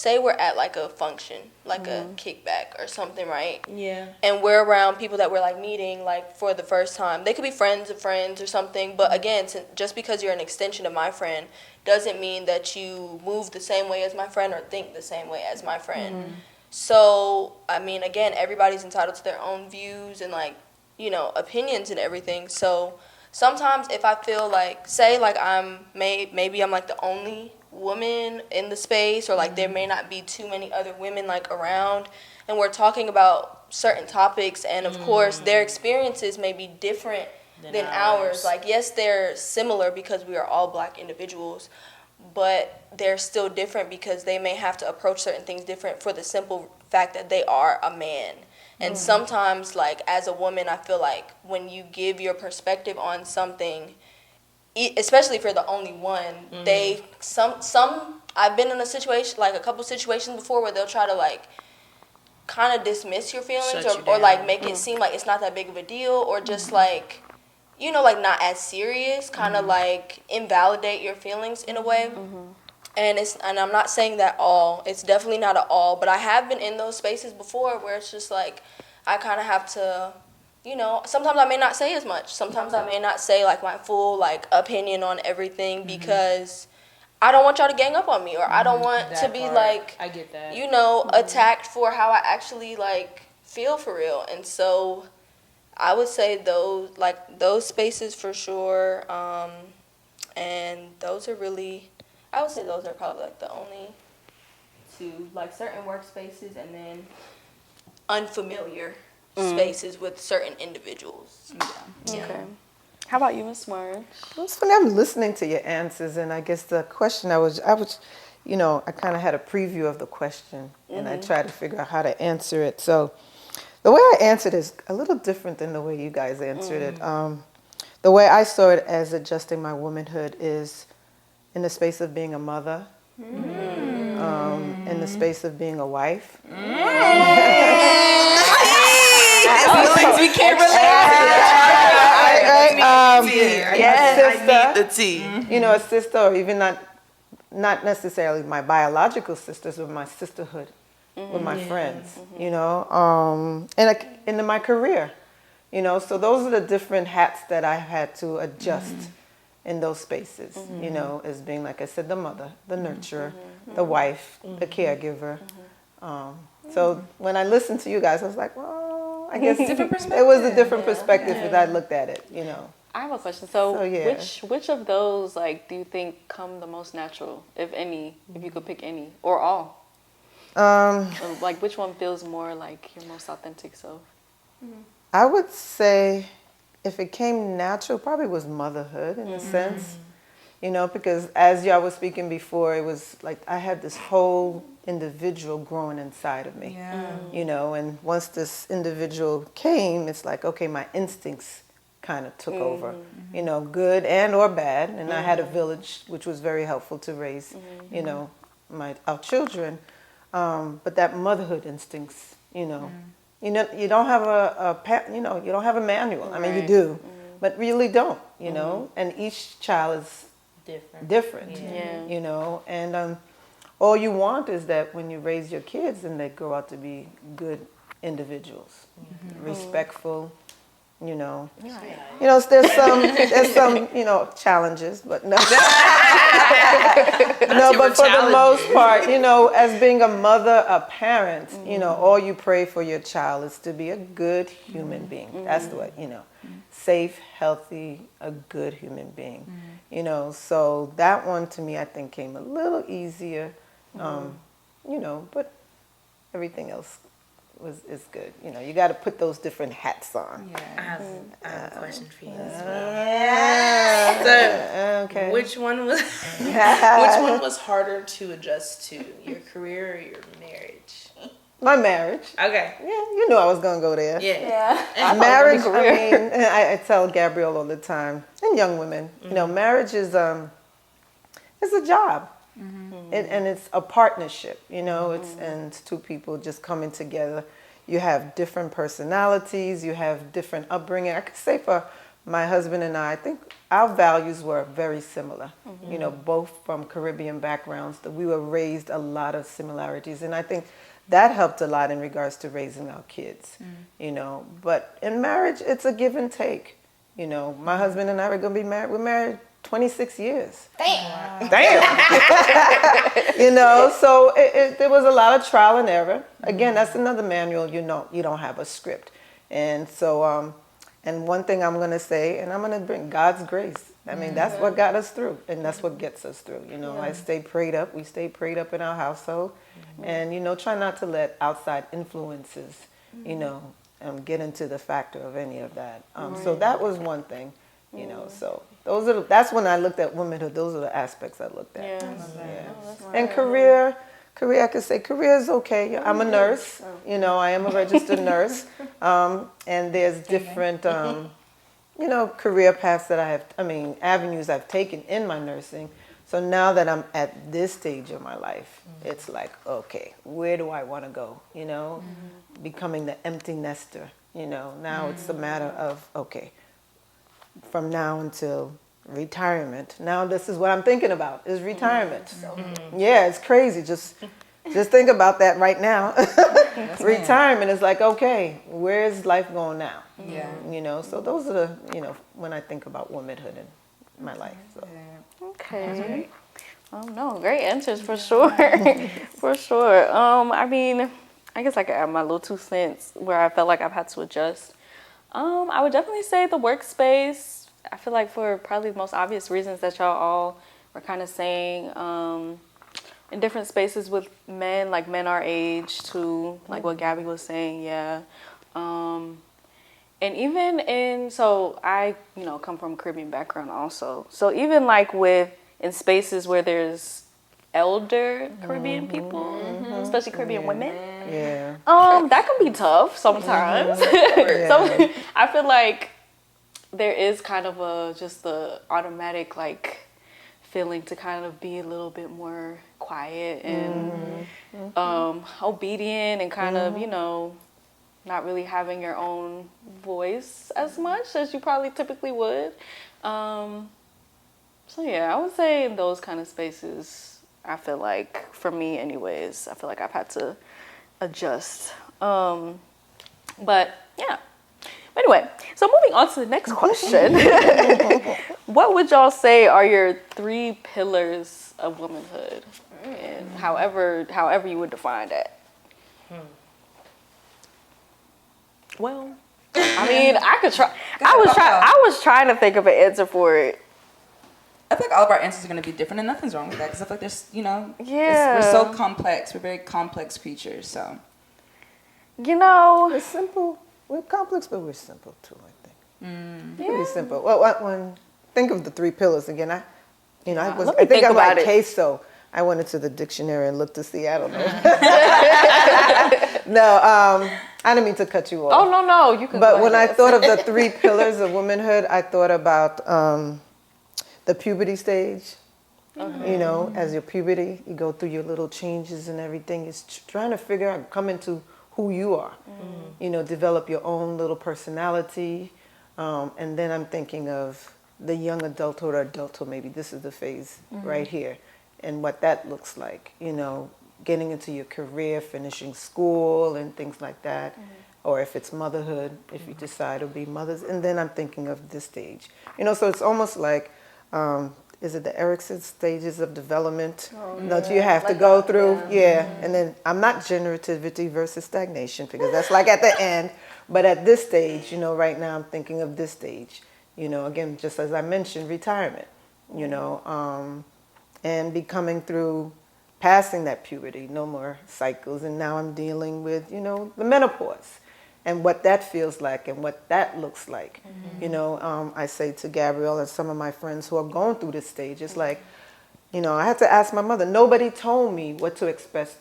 Speaker 4: we're at like a function, like a kickback or something, right?
Speaker 2: Yeah.
Speaker 4: And we're around people that we're like meeting like for the first time. They could be friends of friends or something, but again, just because you're an extension of my friend doesn't mean that you move the same way as my friend or think the same way as my friend. So, I mean, again, everybody's entitled to their own views and like, you know, opinions and everything. So, sometimes if I feel like, say like maybe I'm like the only woman in the space, or like there may not be too many other women like around, and we're talking about certain topics, and of course their experiences may be different than ours. Like, yes, they're similar because we are all Black individuals, but they're still different because they may have to approach certain things different for the simple fact that they are a man. And sometimes, like, as a woman, I feel like when you give your perspective on something, especially if you're the only one, I've been in a situation, like a couple situations before, where they'll try to like kind of dismiss your feelings, or like make it seem like it's not that big of a deal, or just like, you know, like not as serious, kind of like invalidate your feelings in a way. And I'm not saying that all, it's definitely not at all, but I have been in those spaces before where it's just like I kind of have to, you know, sometimes I may not say as much. Sometimes I may not say like my full like opinion on everything because I don't want y'all to gang up on me, or I don't want to be like,
Speaker 2: I get that.
Speaker 4: you know, attacked for how I actually like feel for real. And so I would say those spaces for sure, and those are really, I would say those are probably like the only two, like certain workspaces and then unfamiliar spaces with certain individuals. Yeah.
Speaker 1: Okay. How about you, Miss Marge?
Speaker 5: Well, it's funny, I'm listening to your answers, and I guess the question I was, you know, I kind of had a preview of the question, and I tried to figure out how to answer it. So the way I answered is a little different than the way you guys answered it. The way I saw it as adjusting my womanhood is in the space of being a mother, in the space of being a wife.
Speaker 2: We can't relate.
Speaker 5: Yes,
Speaker 2: I need the tea.
Speaker 5: You know, a sister, or even not necessarily my biological sisters, but my sisterhood with my friends. You know, and in my career. You know, so those are the different hats that I had to adjust in those spaces. You know, as being, like I said, the mother, the nurturer, the wife, the caregiver. So when I listened to you guys, I was like, well, I guess it was a different perspective as I looked at it, you know.
Speaker 1: I have a question. So
Speaker 5: yeah.
Speaker 1: which of those, like, do you think come the most natural, if any, if you could pick any, or all? Like, which one feels more like your most authentic self?
Speaker 5: I would say if it came natural, probably was motherhood in a sense. You know, because as y'all was speaking before, it was like I had this whole individual growing inside of me. You know, and once this individual came, it's like, okay, my instincts kind of took over, you know, good and or bad. And I had a village, which was very helpful to raise, you know, our children. But that motherhood instincts, you know, you don't have you don't have a manual. I mean, you do, but really don't, you know. And each child is different. You know. And all you want is that when you raise your kids, and they grow out to be good individuals, respectful. You know, there's some, you know, challenges, but no. No, but for the most part, you know, as being a mother, a parent, you know, all you pray for your child is to be a good human being. That's the way, you know, safe, healthy, a good human being. You know, so that one to me, I think, came a little easier, you know, but everything else is good. You know, you got to put those different hats on.
Speaker 2: I have a question for you as
Speaker 5: well.
Speaker 2: So, which one was harder to adjust to, your career or your marriage?
Speaker 5: My marriage.
Speaker 2: Okay.
Speaker 5: Yeah, you knew I was gonna go there.
Speaker 1: Yeah.
Speaker 5: Marriage. I mean, I tell Gabrielle all the time, and young women, you know, marriage is it's a job. And it's a partnership, you know, and it's two people just coming together. You have different personalities, you have different upbringing. I could say for my husband and I think our values were very similar. You know, both from Caribbean backgrounds. That we were raised a lot of similarities, and I think that helped a lot in regards to raising our kids. You know, but in marriage, it's a give and take. You know, my husband and I were going to be married. We're married 26 years. Damn. You know, so there was a lot of trial and error. Again, that's another manual. You don't have a script, and so. And one thing I'm going to say, and I'm going to bring God's grace. I mean, that's what got us through, and that's what gets us through. You know, I stay prayed up. We stay prayed up in our household. And, you know, try not to let outside influences, you know, get into the factor of any of that. So that was one thing, you know. So that's when I looked at womanhood. Those are the aspects I looked at. And career, I could say career is okay. I'm a nurse. You know, I am a registered nurse. And there's different, you know, career paths that avenues I've taken in my nursing. So now that I'm at this stage of my life, it's like, okay, where do I want to go? You know, becoming the empty nester. You know, now it's a matter of, okay, from now until retirement. Now this is what I'm thinking about is retirement. Yeah, it's crazy. Just think about that right now. Retirement is like, okay, where's life going now? Yeah. You know, so those are the, you know, when I think about womanhood in my life. So.
Speaker 1: Okay. Oh no, great answers for sure. For sure. I mean, I guess I could add my little 2 cents where I felt like I've had to adjust. I would definitely say the workspace. I feel like for probably the most obvious reasons that y'all all were kind of saying, in different spaces with men, like men our age too, like what Gabby was saying, yeah. And even so I, you know, come from a Caribbean background also. So even like in spaces where there's elder Caribbean people, especially Caribbean women, that can be tough sometimes. So I feel like there is kind of just the automatic like feeling to kind of be a little bit more quiet and obedient and kind of, you know, not really having your own voice as much as you probably typically would. So yeah, I would say in those kind of spaces, I feel like, for me anyways, I feel like I've had to adjust. But yeah. Anyway, so moving on to the next question. What would y'all say are your 3 pillars of womanhood? And however you would define that. Well, I mean, I could try. I was trying to think of an answer for it.
Speaker 3: I think all of our answers are going to be different, and nothing's wrong with that because I feel like there's, you know,
Speaker 1: yeah,
Speaker 3: we're so complex. We're very complex creatures, so.
Speaker 1: You know,
Speaker 5: we're simple. We're complex, but we're simple too, I think. Pretty simple. Well, think of the 3 pillars again. I think I'm like queso. I went into the dictionary and looked to see. I don't know. No, I didn't mean to cut you off.
Speaker 1: Oh no, you can.
Speaker 5: But when I thought of the 3 pillars of womanhood, I thought about the puberty stage. Okay. You know, as your puberty, you go through your little changes and everything. It's trying to figure out, come into who you are. You know, develop your own little personality. And then I'm thinking of the young adulthood or adulthood, maybe this is the phase right here. And what that looks like, you know, getting into your career, finishing school and things like that. Or if it's motherhood, if you decide to be mothers. And then I'm thinking of this stage. You know, so it's almost like, is it the Erickson stages of development that you have to go through? Yeah. And then I'm not generativity versus stagnation because that's like at the end. But at this stage, you know, right now I'm thinking of this stage. You know, again, just as I mentioned, retirement, you know, and becoming through passing that puberty, no more cycles. And now I'm dealing with, you know, the menopause and what that feels like and what that looks like. You know, I say to Gabrielle and some of my friends who are going through this stage, it's like, you know, I had to ask my mother. Nobody told me what to expect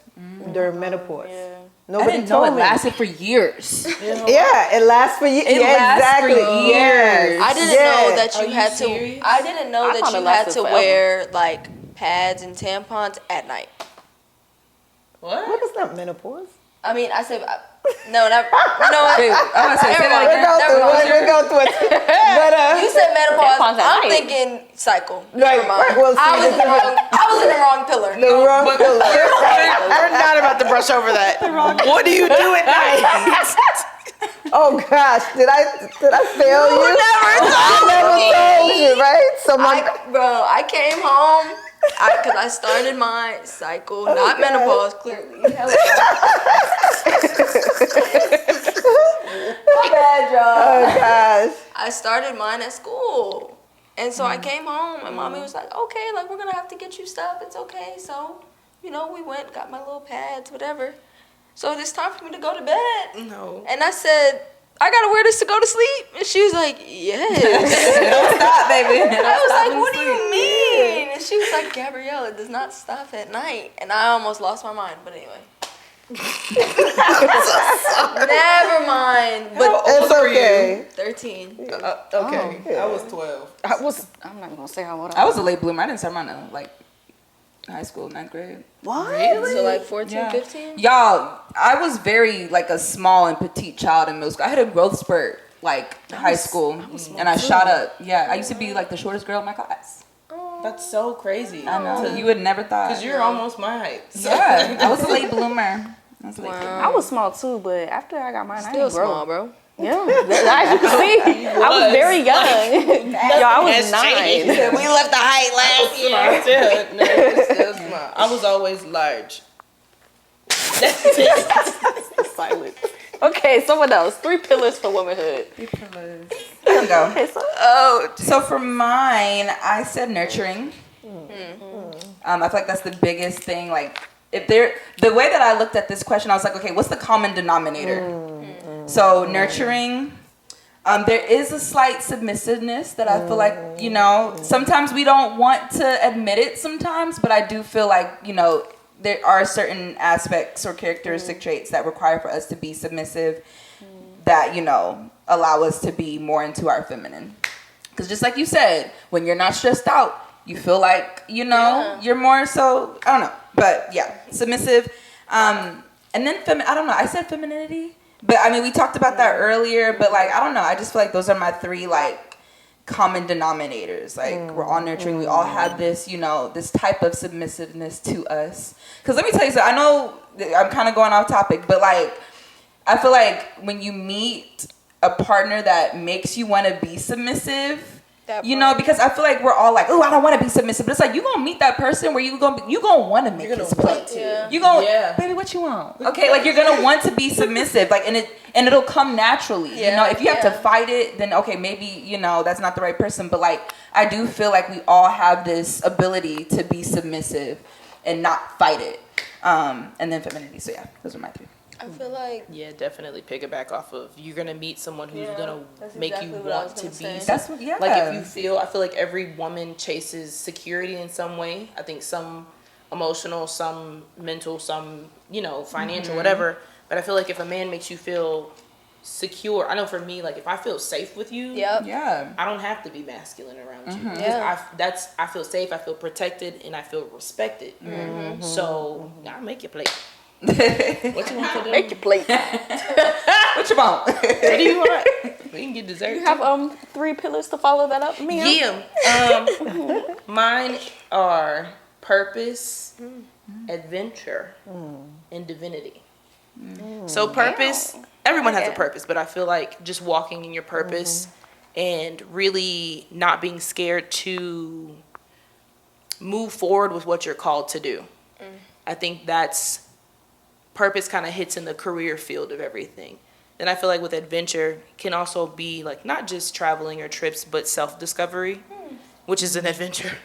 Speaker 5: during menopause. Nobody
Speaker 3: I didn't know
Speaker 5: told
Speaker 3: it
Speaker 5: me.
Speaker 3: lasted for years.
Speaker 5: Yeah, it lasts for years. Exactly. Yes.
Speaker 4: I didn't know that you had
Speaker 2: serious?
Speaker 4: to. I didn't know that you had to wear like pads and tampons at night.
Speaker 5: What is that menopause?
Speaker 4: I mean, I said No, never. You know what?
Speaker 3: Wait, I'm gonna say
Speaker 4: Never
Speaker 3: that
Speaker 4: mind.
Speaker 3: again.
Speaker 4: Never mind.
Speaker 5: We'll go through it. But,
Speaker 4: You said menopause.
Speaker 1: Menopause at
Speaker 4: I'm
Speaker 1: night.
Speaker 4: thinking cycle.
Speaker 5: Right,
Speaker 4: Never mind.
Speaker 5: well, see,
Speaker 4: I was in the wrong pillar.
Speaker 5: the wrong pillar.
Speaker 2: We're not about to brush over that. What do you do at night?
Speaker 5: Oh gosh, did I fail you? I never told you, right? Someone.
Speaker 4: I came home because I started my cycle, not menopause, clearly. My bad, y'all.
Speaker 5: Oh gosh.
Speaker 4: I started mine at school. And so I came home and mommy was like, okay, like we're going to have to get you stuff. It's okay. So, we went, got my little pads, whatever. So it's time for me to go to bed.
Speaker 2: No.
Speaker 4: And I said, I got to wear this to go to sleep. And she was like, yes.
Speaker 3: Don't stop, baby.
Speaker 4: I was like, what do you mean? And she was like, Gabrielle, it does not stop at night. And I almost lost my mind. But anyway. Never mind. But
Speaker 5: It's okay.
Speaker 4: 13.
Speaker 2: Okay. I was 12.
Speaker 1: I'm not gonna say how old
Speaker 3: I was a late bloomer. I didn't start mine until like high school, 9th grade.
Speaker 4: So like 14,
Speaker 3: Yeah.
Speaker 4: 15?
Speaker 3: Y'all, I was very like a small and petite child in middle school. I had a growth spurt like high school, and I shot up. Yeah, I used to be like the shortest girl in my class.
Speaker 2: That's so crazy.
Speaker 3: I know. You would never thought.
Speaker 2: Because you're almost my height. So.
Speaker 3: Yeah, I was a late bloomer.
Speaker 1: I was small too, but after I got mine, I
Speaker 4: Still
Speaker 1: didn't grow.
Speaker 4: small, bro.
Speaker 1: Yeah, as you can see, I was very young. Yo, I was 9.
Speaker 2: We left the height last year. No, it's still small. I was always large.
Speaker 1: Silent. Okay, someone else. 3 pillars for womanhood.
Speaker 3: Here we go.
Speaker 1: Okay, so
Speaker 3: So for mine, I said nurturing. I feel like that's the biggest thing. Like, the way that I looked at this question, I was like, okay, what's the common denominator? So nurturing. There is a slight submissiveness that I feel like, sometimes we don't want to admit it sometimes, but I do feel like, there are certain aspects or characteristic traits that require for us to be submissive that, allow us to be more into our feminine. Because just like you said, when you're not stressed out, you feel like, you're more so, I don't know. But yeah, submissive. And then, I don't know, I said femininity. But I mean, we talked about that earlier, but like, I don't know. I just feel like those are my 3 like common denominators. Like we're all nurturing. We all have this, this type of submissiveness to us. Because let me tell you something. I know I'm kind of going off topic, but like, I feel like when you meet a partner that makes you want to be submissive, because I feel like we're all like, oh, I don't want to be submissive. But it's like, you going to meet that person where you going to want to make his plate. You going, baby, what you want? Okay, like you're going to want to be submissive. Like, and it'll come naturally. If you have to fight it, then okay, maybe, that's not the right person. But like, I do feel like we all have this ability to be submissive and not fight it. And then femininity. So yeah, those are my 3.
Speaker 4: I feel like
Speaker 2: definitely piggyback off of you're gonna meet someone who's gonna make
Speaker 4: exactly
Speaker 2: you
Speaker 4: what I
Speaker 2: want
Speaker 4: was
Speaker 2: to
Speaker 4: gonna
Speaker 2: be.
Speaker 4: say.
Speaker 3: That's what,
Speaker 2: Like if you feel, I feel like every woman chases security in some way. I think some emotional, some mental, some financial, whatever. But I feel like if a man makes you feel secure, I know for me, like if I feel safe with you, I don't have to be masculine around you. Because I feel safe, I feel protected, and I feel respected. So I'll make you play. What you want to do?
Speaker 1: make your plate.
Speaker 3: What you want?
Speaker 2: What do you want? We can get dessert.
Speaker 1: You have 3 pillars to follow that up, Mia?
Speaker 2: Yeah. Mine are purpose, adventure, and divinity. So purpose, everyone has a purpose, but I feel like just walking in your purpose and really not being scared to move forward with what you're called to do. I think that's purpose kind of hits in the career field of everything. Then I feel like with adventure can also be like not just traveling or trips, but self-discovery, which is an adventure.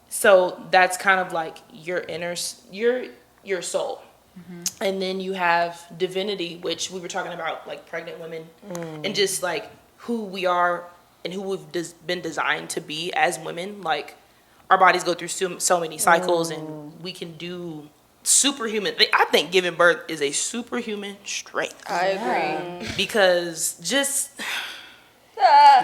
Speaker 2: So that's kind of like your inner, your soul. And then you have divinity, which we were talking about, like pregnant women and just like who we are and who we've been designed to be as women. Like our bodies go through so many cycles and we can do superhuman. I think giving birth is a superhuman strength.
Speaker 4: I agree.
Speaker 2: Because just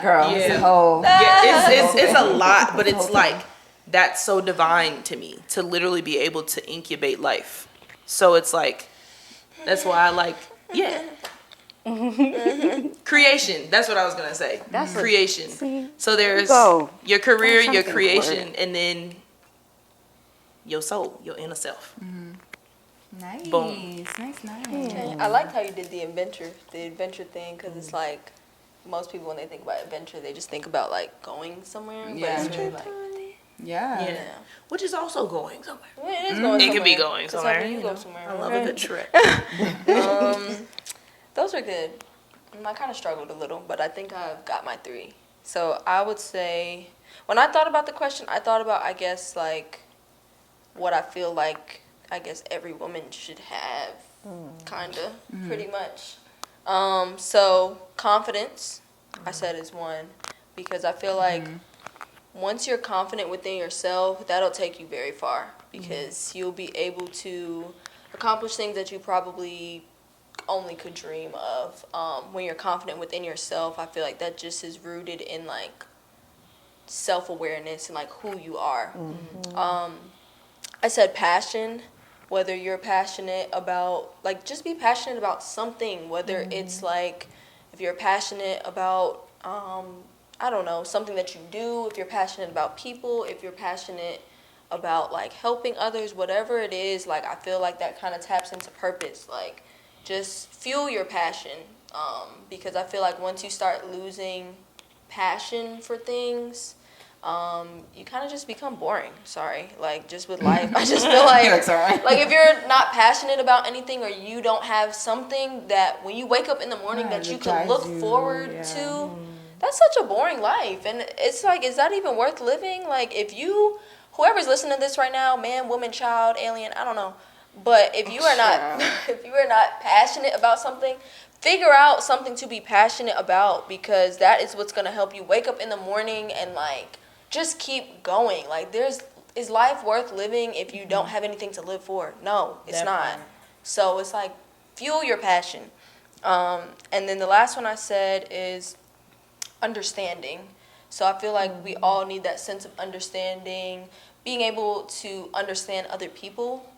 Speaker 3: Girl, it's a whole...
Speaker 2: it's a lot, but it's like that's so divine to me to literally be able to incubate life. So it's like That's why I like, creation. That's what I was gonna say. That's creation. So there's your career, your creation, and then your soul, your inner self.
Speaker 3: Nice.
Speaker 2: Boom.
Speaker 3: Nice.
Speaker 4: Okay. I liked how you did the adventure thing, because it's like most people when they think about adventure, they just think about like going somewhere.
Speaker 3: Yeah.
Speaker 4: But it's really like,
Speaker 2: Yeah. Which is also going somewhere.
Speaker 4: well, it is going somewhere.
Speaker 2: It could be going somewhere.
Speaker 4: You go somewhere.
Speaker 2: I love a good trip.
Speaker 4: Those are good. I kind of struggled a little, but I think I've got my 3. So I would say, when I thought about the question, I thought about, I guess, like, what I feel like, I guess, every woman should have, kind of, pretty much. So confidence, I said, is one, because I feel like once you're confident within yourself, that'll take you very far, because you'll be able to accomplish things that you probably only could dream of. When you're confident within yourself, I feel like that just is rooted in like self-awareness and like who you are. I said passion, whether you're passionate about, like, just be passionate about something, whether it's like, if you're passionate about, I don't know, something that you do, if you're passionate about people, if you're passionate about like helping others, whatever it is, like, I feel like that kind of taps into purpose. Like, just fuel your passion, because I feel like once you start losing passion for things, you kind of just become boring. Sorry, like, just with life, I just feel like, like, if you're not passionate about anything, or you don't have something that when you wake up in the morning that you can look forward to, that's such a boring life. And it's like, is that even worth living? Like, if you, whoever's listening to this right now, man, woman, child, alien, I don't know. But if you are not, if you are not passionate about something, figure out something to be passionate about, because that is what's gonna help you wake up in the morning and like just keep going. Like, is life worth living if you don't have anything to live for? No, it's not. So it's like, fuel your passion. And then the last one I said is understanding. So I feel like we all need that sense of understanding, being able to understand other people.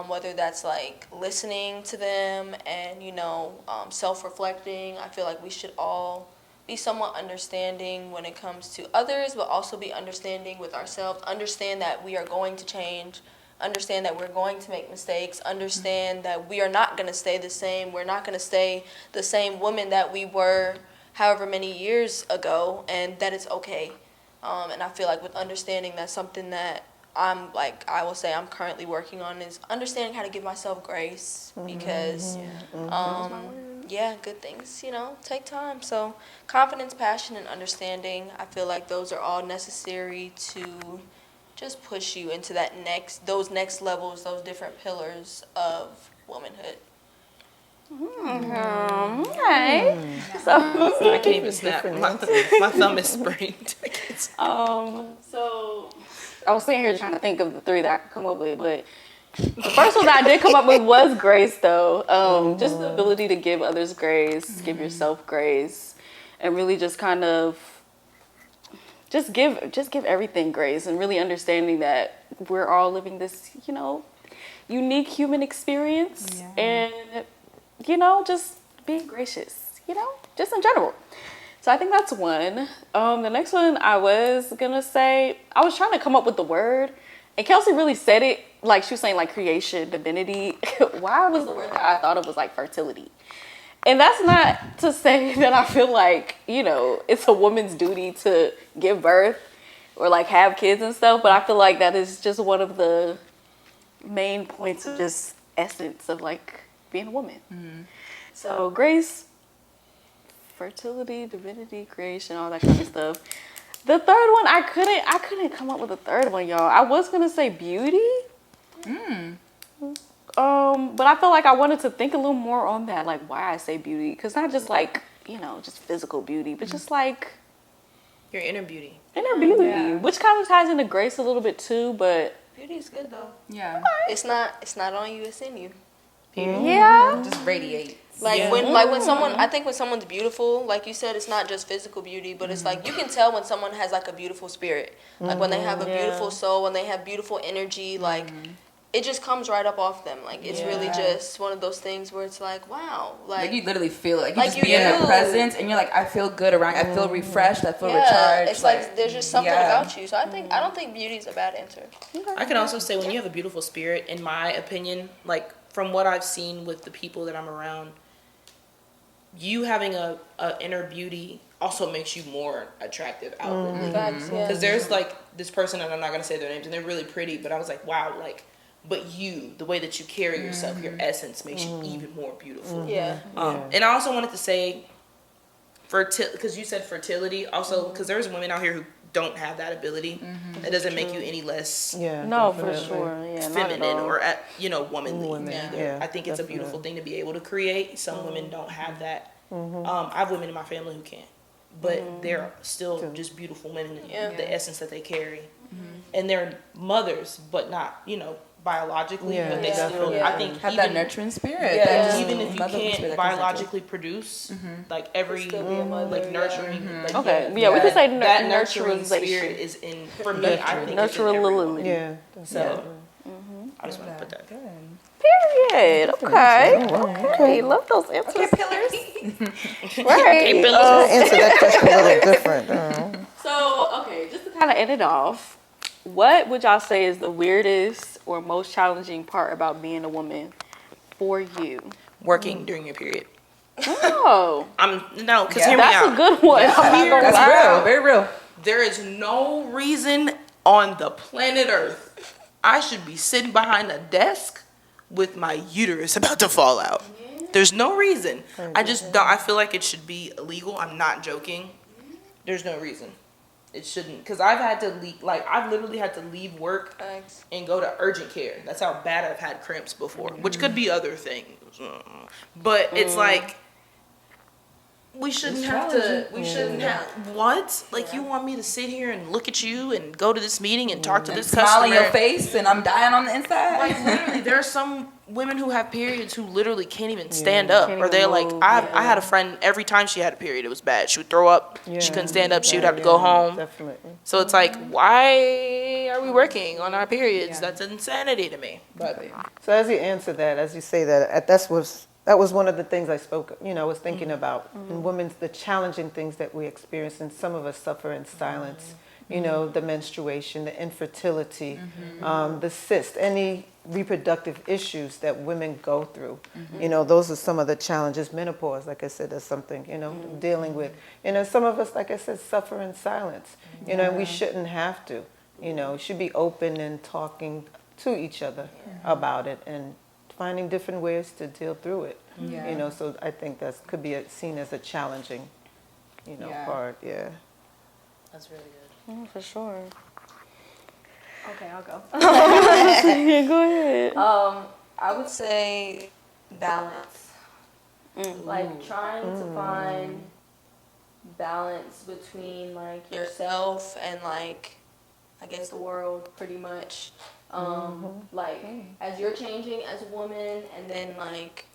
Speaker 4: Whether that's like listening to them and, you know, self-reflecting. I feel like we should all be somewhat understanding when it comes to others, but also be understanding with ourselves. Understand that we are going to change. Understand that we're going to make mistakes. Understand that we are not going to stay the same. We're not going to stay the same woman that we were however many years ago, and that it's okay. And I feel like with understanding, that's something that I will say I'm currently working on, is understanding how to give myself grace, because, good things, you know, take time. So confidence, passion, and understanding, I feel like those are all necessary to just push you into those next levels, those different pillars of womanhood.
Speaker 1: Okay. So
Speaker 2: I can't even snap. My thumb is sprained.
Speaker 1: So I was sitting here trying to think of the 3 that I could come up with, but the first one that I did come up with was grace, though. Just the ability to give others grace, give yourself grace, and really just kind of just give everything grace, and really understanding that we're all living this, you know, unique human experience, and, you know, just being gracious, you know, just in general. So I think that's one. The next one I was gonna say, I was trying to come up with the word, and Kelsey really said it, like she was saying like creation, divinity. Why was the word that I thought of was like fertility? And that's not to say that I feel like, you know, it's a woman's duty to give birth or like have kids and stuff, but I feel like that is just one of the main points of just essence of like being a woman. So grace, fertility, divinity, creation, all that kind of stuff. The third one, I couldn't come up with a third one, y'all. I was gonna say beauty. But I felt like I wanted to think a little more on that, like why I say beauty, because not just like, you know, just physical beauty, but just like
Speaker 2: Your inner beauty.
Speaker 1: Which kind of ties into grace a little bit too. But
Speaker 4: Beauty is good though.
Speaker 3: Yeah.
Speaker 4: It's not on you, it's in you.
Speaker 1: yeah,
Speaker 3: Just radiate.
Speaker 4: When someone, I think when someone's beautiful, like you said, it's not just physical beauty, but it's like you can tell when someone has like a beautiful spirit, like when they have a beautiful soul, when they have beautiful energy, like it just comes right up off them. Like, it's really just one of those things where it's like, wow.
Speaker 3: Like you literally feel it. Like you
Speaker 4: like
Speaker 3: just
Speaker 4: you
Speaker 3: be in
Speaker 4: do.
Speaker 3: their presence and you're like, I feel good around you. I feel refreshed. I feel recharged.
Speaker 4: It's like there's just something about you. So I don't think beauty is a bad answer.
Speaker 2: I can also say when you have a beautiful spirit, in my opinion, like from what I've seen with the people that I'm around, you having a inner beauty also makes you more attractive outwardly. Because there's like this person, and I'm not gonna say their names, and they're really pretty, but I was like, wow, like, but you, the way that you carry yourself, your essence makes you even more beautiful. And I also wanted to say, because you said fertility, also because there's women out here who don't have that ability. It doesn't make you any less
Speaker 1: no, for sure. Yeah,
Speaker 2: feminine or womanly.
Speaker 5: Yeah,
Speaker 2: I think it's a beautiful thing to be able to create. Some women don't have that. I have women in my family who can't, but they're still just beautiful women. The essence that they carry, and they're mothers, but not biologically, but they still, I think,
Speaker 3: have that nurturing spirit.
Speaker 2: Even if you can't biologically produce, like every like nurturing, like,
Speaker 1: we can say
Speaker 2: that nurturing spirit is in for me. I think
Speaker 1: nurturing.
Speaker 5: Yeah.
Speaker 2: So I just want to put that.
Speaker 1: Period. Okay. Love those answers.
Speaker 3: Okay, pillars.
Speaker 1: Right.
Speaker 5: Answer that question a little different.
Speaker 1: So, just to kind of end it off, what would y'all say is the weirdest or most challenging part about being a woman for you?
Speaker 2: Working during your period.
Speaker 1: Oh.
Speaker 2: Because hear me
Speaker 1: that's
Speaker 2: out.
Speaker 1: a good one.
Speaker 3: That's real. Very real.
Speaker 2: There is no reason on the planet Earth I should be sitting behind a desk with my uterus about to fall out. There's no reason. I just don't. I feel like it should be illegal. I'm not joking. There's no reason. It shouldn't, because I've had to leave, like, I've literally had to leave work and go to urgent care. That's how bad I've had cramps before, which could be other things. But it's like, we shouldn't have. What? Like, you want me to sit here and look at you and go to this meeting and talk to this customer?
Speaker 3: Smile in your face and I'm dying on the inside?
Speaker 2: Like, literally, there are some women who have periods who literally can't even stand up. Or they're like,
Speaker 1: move,
Speaker 2: I had a friend, every time she had a period, it was bad. She would throw up. She couldn't stand up. She would have to go home.
Speaker 5: Definitely.
Speaker 2: So it's like, why are we working on our periods? That's insanity to me. But
Speaker 5: So as you answer that, as you say that, that was one of the things I was thinking about. In women's, the challenging things that we experience, and some of us suffer in silence. The menstruation, the infertility, the cyst, any reproductive issues that women go through. Those are some of the challenges. Menopause, like I said, is something, dealing with. Some of us, like I said, suffer in silence, and we shouldn't have to. Should be open and talking to each other about it and finding different ways to deal through it. So I think that could be seen as a challenging, part. Yeah.
Speaker 2: that's really good.
Speaker 1: For sure.
Speaker 4: Okay, I'll go.
Speaker 1: Yeah, go ahead.
Speaker 4: I would say balance. Like trying to find balance between like yourself and like I guess the world pretty much. Like as you're changing as a woman, and then like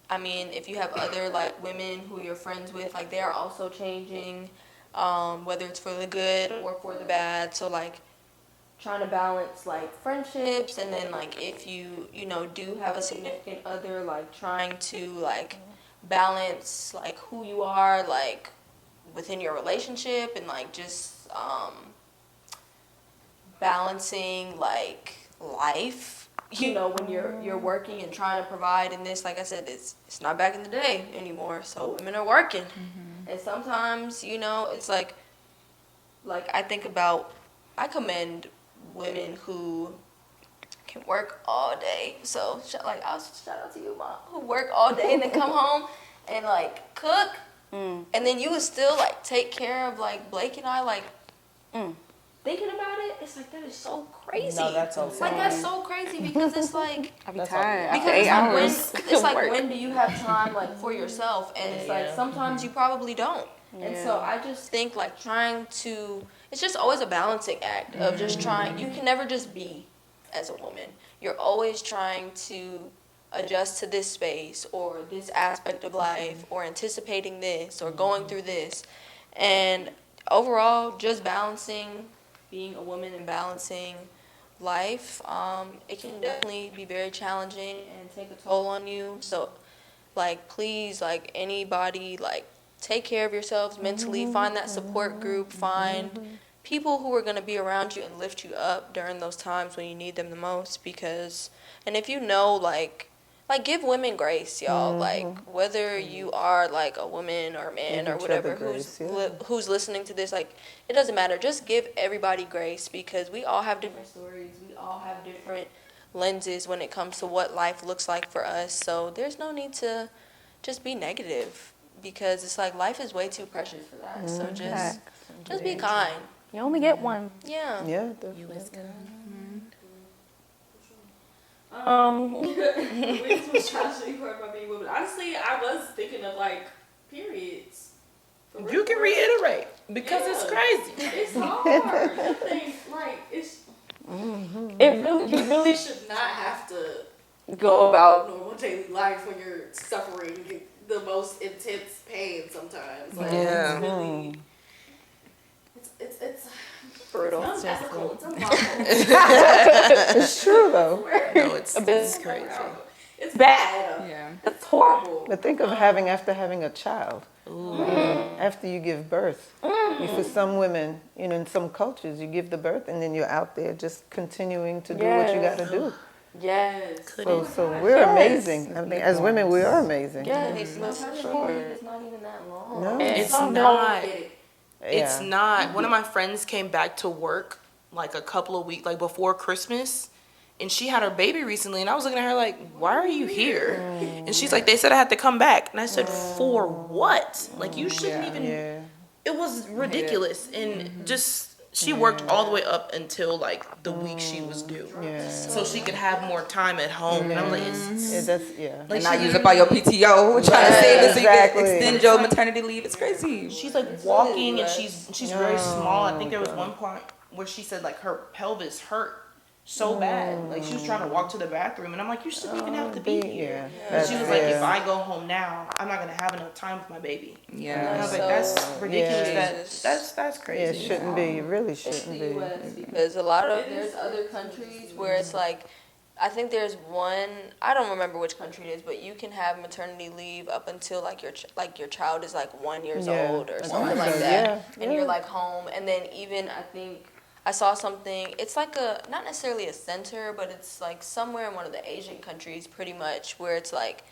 Speaker 4: I mean if you have other like women who you're friends with, like they're also changing, whether it's for the good or for the bad. So like trying to balance like friendships, and then like if you do have a significant other, like trying to like balance like who you are like within your relationship, and like just balancing like life, when you're working and trying to provide. And this, like I said, it's not back in the day anymore, so women are working. And sometimes it's like I think about, I commend women who can work all day. So I'll shout out to you, Mom, who work all day and then come home and like cook, and then you would still like take care of like Blake and I, like thinking about it. It's like, that is so crazy.
Speaker 2: No, that's so
Speaker 4: like that's so crazy, because it's like
Speaker 1: I'd be tired.
Speaker 4: because
Speaker 1: After 8 hours.
Speaker 4: it's like when do you have time like for yourself? And it's like sometimes you probably don't. And so I just think like it's just always a balancing act of just trying. You can never just be as a woman. You're always trying to adjust to this space or this aspect of life, or anticipating this or going through this. And overall, just balancing being a woman and balancing life, it can definitely be very challenging and take a toll on you. So, like, please, like, anybody, like, take care of yourselves mentally. Find that support group. Find people who are going to be around you and lift you up during those times when you need them the most. Because, and if you know, like give women grace, y'all. Like, whether you are, like, a woman or a man or whatever who's listening to this, like, it doesn't matter. Just give everybody grace, because we all have different stories. We all have different lenses when it comes to what life looks like for us. So there's no need to just be negative, because it's like life is way too precious for that. So just be kind.
Speaker 1: You only get one.
Speaker 4: Yeah.
Speaker 5: Yeah, definitely.
Speaker 1: This was challenging part about being women. Honestly, I was thinking of like periods.
Speaker 2: You can reiterate, because it's crazy.
Speaker 1: It's hard. I think like you really should not have to go about normal daily life when you're suffering the most intense pain sometimes. Like,
Speaker 2: Yeah.
Speaker 1: it's really it's brutal. It's unethical. It's unlawful.
Speaker 5: It's true though.
Speaker 2: No, it's crazy.
Speaker 1: It's bad.
Speaker 3: Yeah.
Speaker 1: It's horrible.
Speaker 5: But think of after having a child. After you give birth. For some women, in some cultures, you give the birth and then you're out there just continuing to do what you got to do.
Speaker 1: Yes.
Speaker 5: So we're amazing. I mean, as women, we are amazing.
Speaker 1: Yes.
Speaker 4: It's not even that long.
Speaker 5: No.
Speaker 2: It's not. It's not. One of my friends came back to work like a couple of weeks, like before Christmas, and she had her baby recently, and I was looking at her like, why are you here? And she's like, they said I had to come back. And I said, for what? Like, you shouldn't even.
Speaker 5: Yeah.
Speaker 2: It was ridiculous. And just, she worked all the way up until like the week she was due.
Speaker 5: Yeah.
Speaker 2: So she could have more time at home. And I'm like,
Speaker 5: Like,
Speaker 3: And not use up all your PTO, trying to save it so you
Speaker 5: Exactly.
Speaker 3: can extend your maternity leave. It's crazy.
Speaker 2: she's like walking, and she's very small. I think there was one point where she said like her pelvis hurt so bad, like she was trying to walk to the bathroom, and I'm like, you shouldn't even have to be here. And she was like, if I go home now, I'm not gonna have enough time with my baby. And I was like, that's ridiculous. That's crazy.
Speaker 5: it shouldn't be. It really shouldn't
Speaker 4: the
Speaker 5: be.
Speaker 4: US, because there's other countries where it's like, I think there's one, I don't remember which country it is, but you can have maternity leave up until like your child is like 1 year old or something like that, and you're like home. And then even I think I saw something, it's like not necessarily a center, but it's like somewhere in one of the Asian countries pretty much, where it's like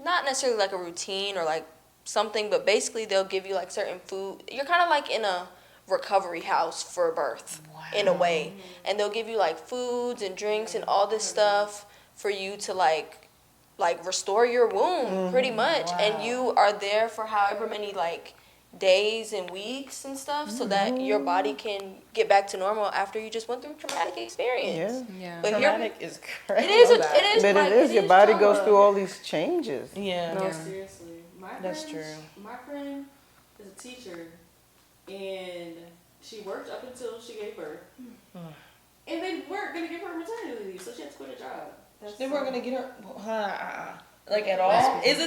Speaker 4: not necessarily like a routine or like something, but basically they'll give you like certain food. You're kind of like in a recovery house for birth in a way, and they'll give you like foods and drinks and all this stuff for you to like restore your womb pretty much. And you are there for however many like days and weeks and stuff, so that your body can get back to normal after you just went through a traumatic experience.
Speaker 3: Yeah.
Speaker 4: But
Speaker 2: Traumatic is crazy.
Speaker 4: it is.
Speaker 5: But it is. Your body goes through all these changes.
Speaker 2: Yeah.
Speaker 1: No, seriously.
Speaker 2: That's true.
Speaker 1: My friend is a teacher, and she worked up until she gave birth. And they weren't going to give her maternity leave, so she had to quit her job.
Speaker 2: They weren't gonna get her like at all. Is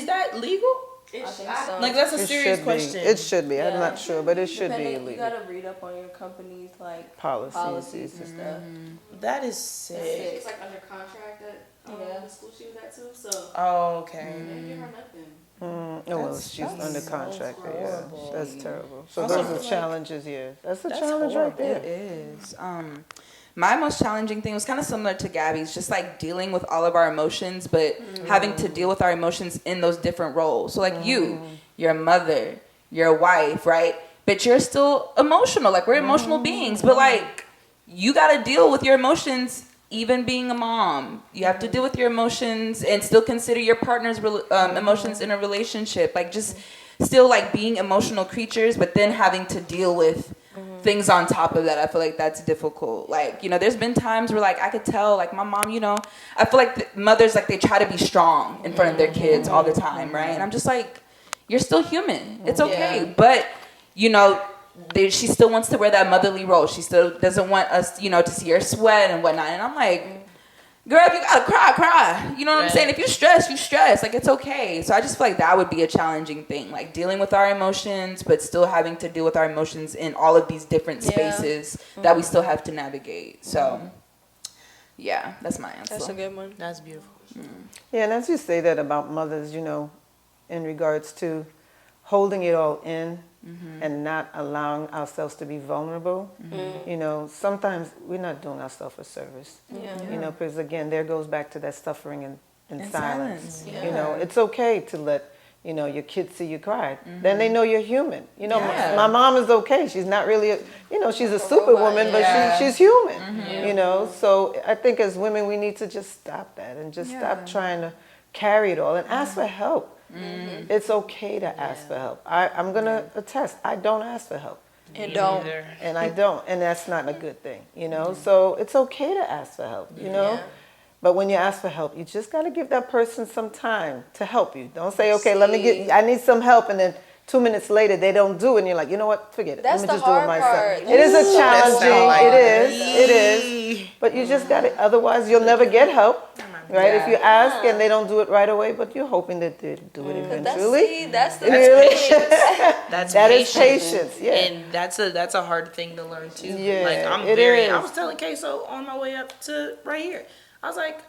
Speaker 2: that legal?
Speaker 4: I think so.
Speaker 2: Like, that's a
Speaker 5: It
Speaker 2: serious
Speaker 5: should
Speaker 2: question.
Speaker 5: be. It should be. I'm
Speaker 4: Yeah.
Speaker 5: not sure, but it should be
Speaker 4: You
Speaker 5: illegal.
Speaker 4: gotta read up on your company's like
Speaker 5: Policies
Speaker 4: and stuff.
Speaker 2: That is sick.
Speaker 1: It's like under contract at the school she was at too, so
Speaker 2: Oh, okay.
Speaker 1: they didn't give her nothing.
Speaker 5: Oh, well, she's under contract. Yeah,
Speaker 2: horrible.
Speaker 5: that's terrible. So
Speaker 2: Also,
Speaker 5: those
Speaker 2: feel
Speaker 5: are
Speaker 2: like-
Speaker 5: challenges. Yeah, that's a
Speaker 2: That's
Speaker 5: challenge right
Speaker 2: horrible.
Speaker 3: It
Speaker 5: there.
Speaker 3: is. My most challenging thing was kind of similar to Gabby's, just like dealing with all of our emotions, but having to deal with our emotions in those different roles. So like you're a mother, you're a wife, right? But you're still emotional. Like, we're emotional beings, but like you got to deal with your emotions even being a mom. You have to deal with your emotions and still consider your partner's emotions in a relationship. Like, just still like being emotional creatures, but then having to deal with things on top of that. I feel like that's difficult. Like, there's been times where like I could tell, like my mom, I feel like the mothers, like they try to be strong in front of their kids all the time, right? And I'm just like, you're still human. It's okay.
Speaker 4: Yeah.
Speaker 3: But, she still wants to wear that motherly role. She still doesn't want us, to see her sweat and whatnot. And I'm like, girl, if you gotta cry, cry. You know what I'm saying? If you stress, you stress. Like, it's okay. So I just feel like that would be a challenging thing. Like, dealing with our emotions, but still having to deal with our emotions in all of these different spaces that we still have to navigate. So, yeah, that's my answer.
Speaker 4: That's a good one.
Speaker 2: That's beautiful.
Speaker 5: Yeah, and as you say that about mothers, you know, in regards to holding it all in and not allowing ourselves to be vulnerable, you know, sometimes we're not doing ourselves a service. You know, because again, there goes back to that suffering in silence. You know, it's okay to let, you know, your kids see you cry. Then they know you're human. You know, my mom is okay. She's not really, you know, she's a superwoman, but she's human. You know, so I think as women, we need to just stop that and just stop trying to carry it all and ask for help. It's okay to ask for help. I'm going to attest, I don't ask for help.
Speaker 4: And don't.
Speaker 5: And I don't. And that's not a good thing, you know? So it's okay to ask for help, you know?
Speaker 4: Yeah.
Speaker 5: But when you ask for help, you just got to give that person some time to help you. Don't say, okay, I need some help, and then 2 minutes later they don't do it, and you're like, you know what, forget it.
Speaker 4: That's
Speaker 5: Let me
Speaker 4: the
Speaker 5: just do it
Speaker 4: hard
Speaker 5: myself.
Speaker 4: part.
Speaker 5: It is a challenging,
Speaker 2: like
Speaker 5: it is. But you just got to, otherwise you'll never get help. Right, if you ask and they don't do it right away, but you're hoping that they do it eventually.
Speaker 4: That's the
Speaker 2: That's
Speaker 5: That is
Speaker 2: patience.
Speaker 5: patience, yeah.
Speaker 2: And that's a hard thing to learn too.
Speaker 5: Yeah,
Speaker 2: like
Speaker 5: it is.
Speaker 2: I was telling Queso on my way up to right here. I was like,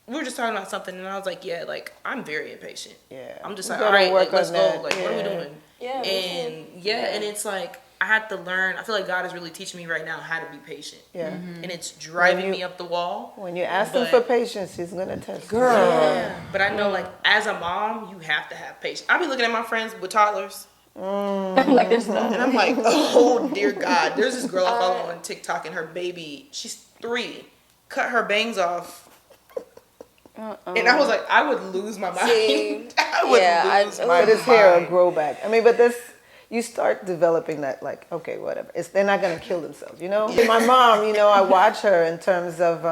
Speaker 2: we were just talking about something, and I was like, yeah, like I'm very impatient.
Speaker 5: Yeah.
Speaker 2: I'm just
Speaker 5: We
Speaker 2: like, all
Speaker 5: gotta
Speaker 2: right,
Speaker 5: work
Speaker 2: like, let's
Speaker 5: on
Speaker 2: go.
Speaker 5: that.
Speaker 2: Like, what are we
Speaker 5: Yeah.
Speaker 2: doing?
Speaker 4: Yeah.
Speaker 2: And and it's like I had to learn. I feel like God is really teaching me right now how to be patient.
Speaker 5: Yeah.
Speaker 2: And it's driving me up the wall.
Speaker 5: When you ask him for patience, he's going to test you.
Speaker 2: Yeah. But I know, like, as a mom, you have to have patience. I be looking at my friends with toddlers.
Speaker 1: Like there's no.
Speaker 2: And I'm like, oh, dear God. There's this girl I follow on TikTok, and her baby, she's 3, cut her bangs off. And I was like, I would lose my mind.
Speaker 4: See,
Speaker 2: I would lose my
Speaker 5: But
Speaker 2: mind.
Speaker 5: his hair will grow back. I mean, but this, you start developing that, like, okay, whatever. They're not going to kill themselves, you know? My mom, you know, I watch her in terms of,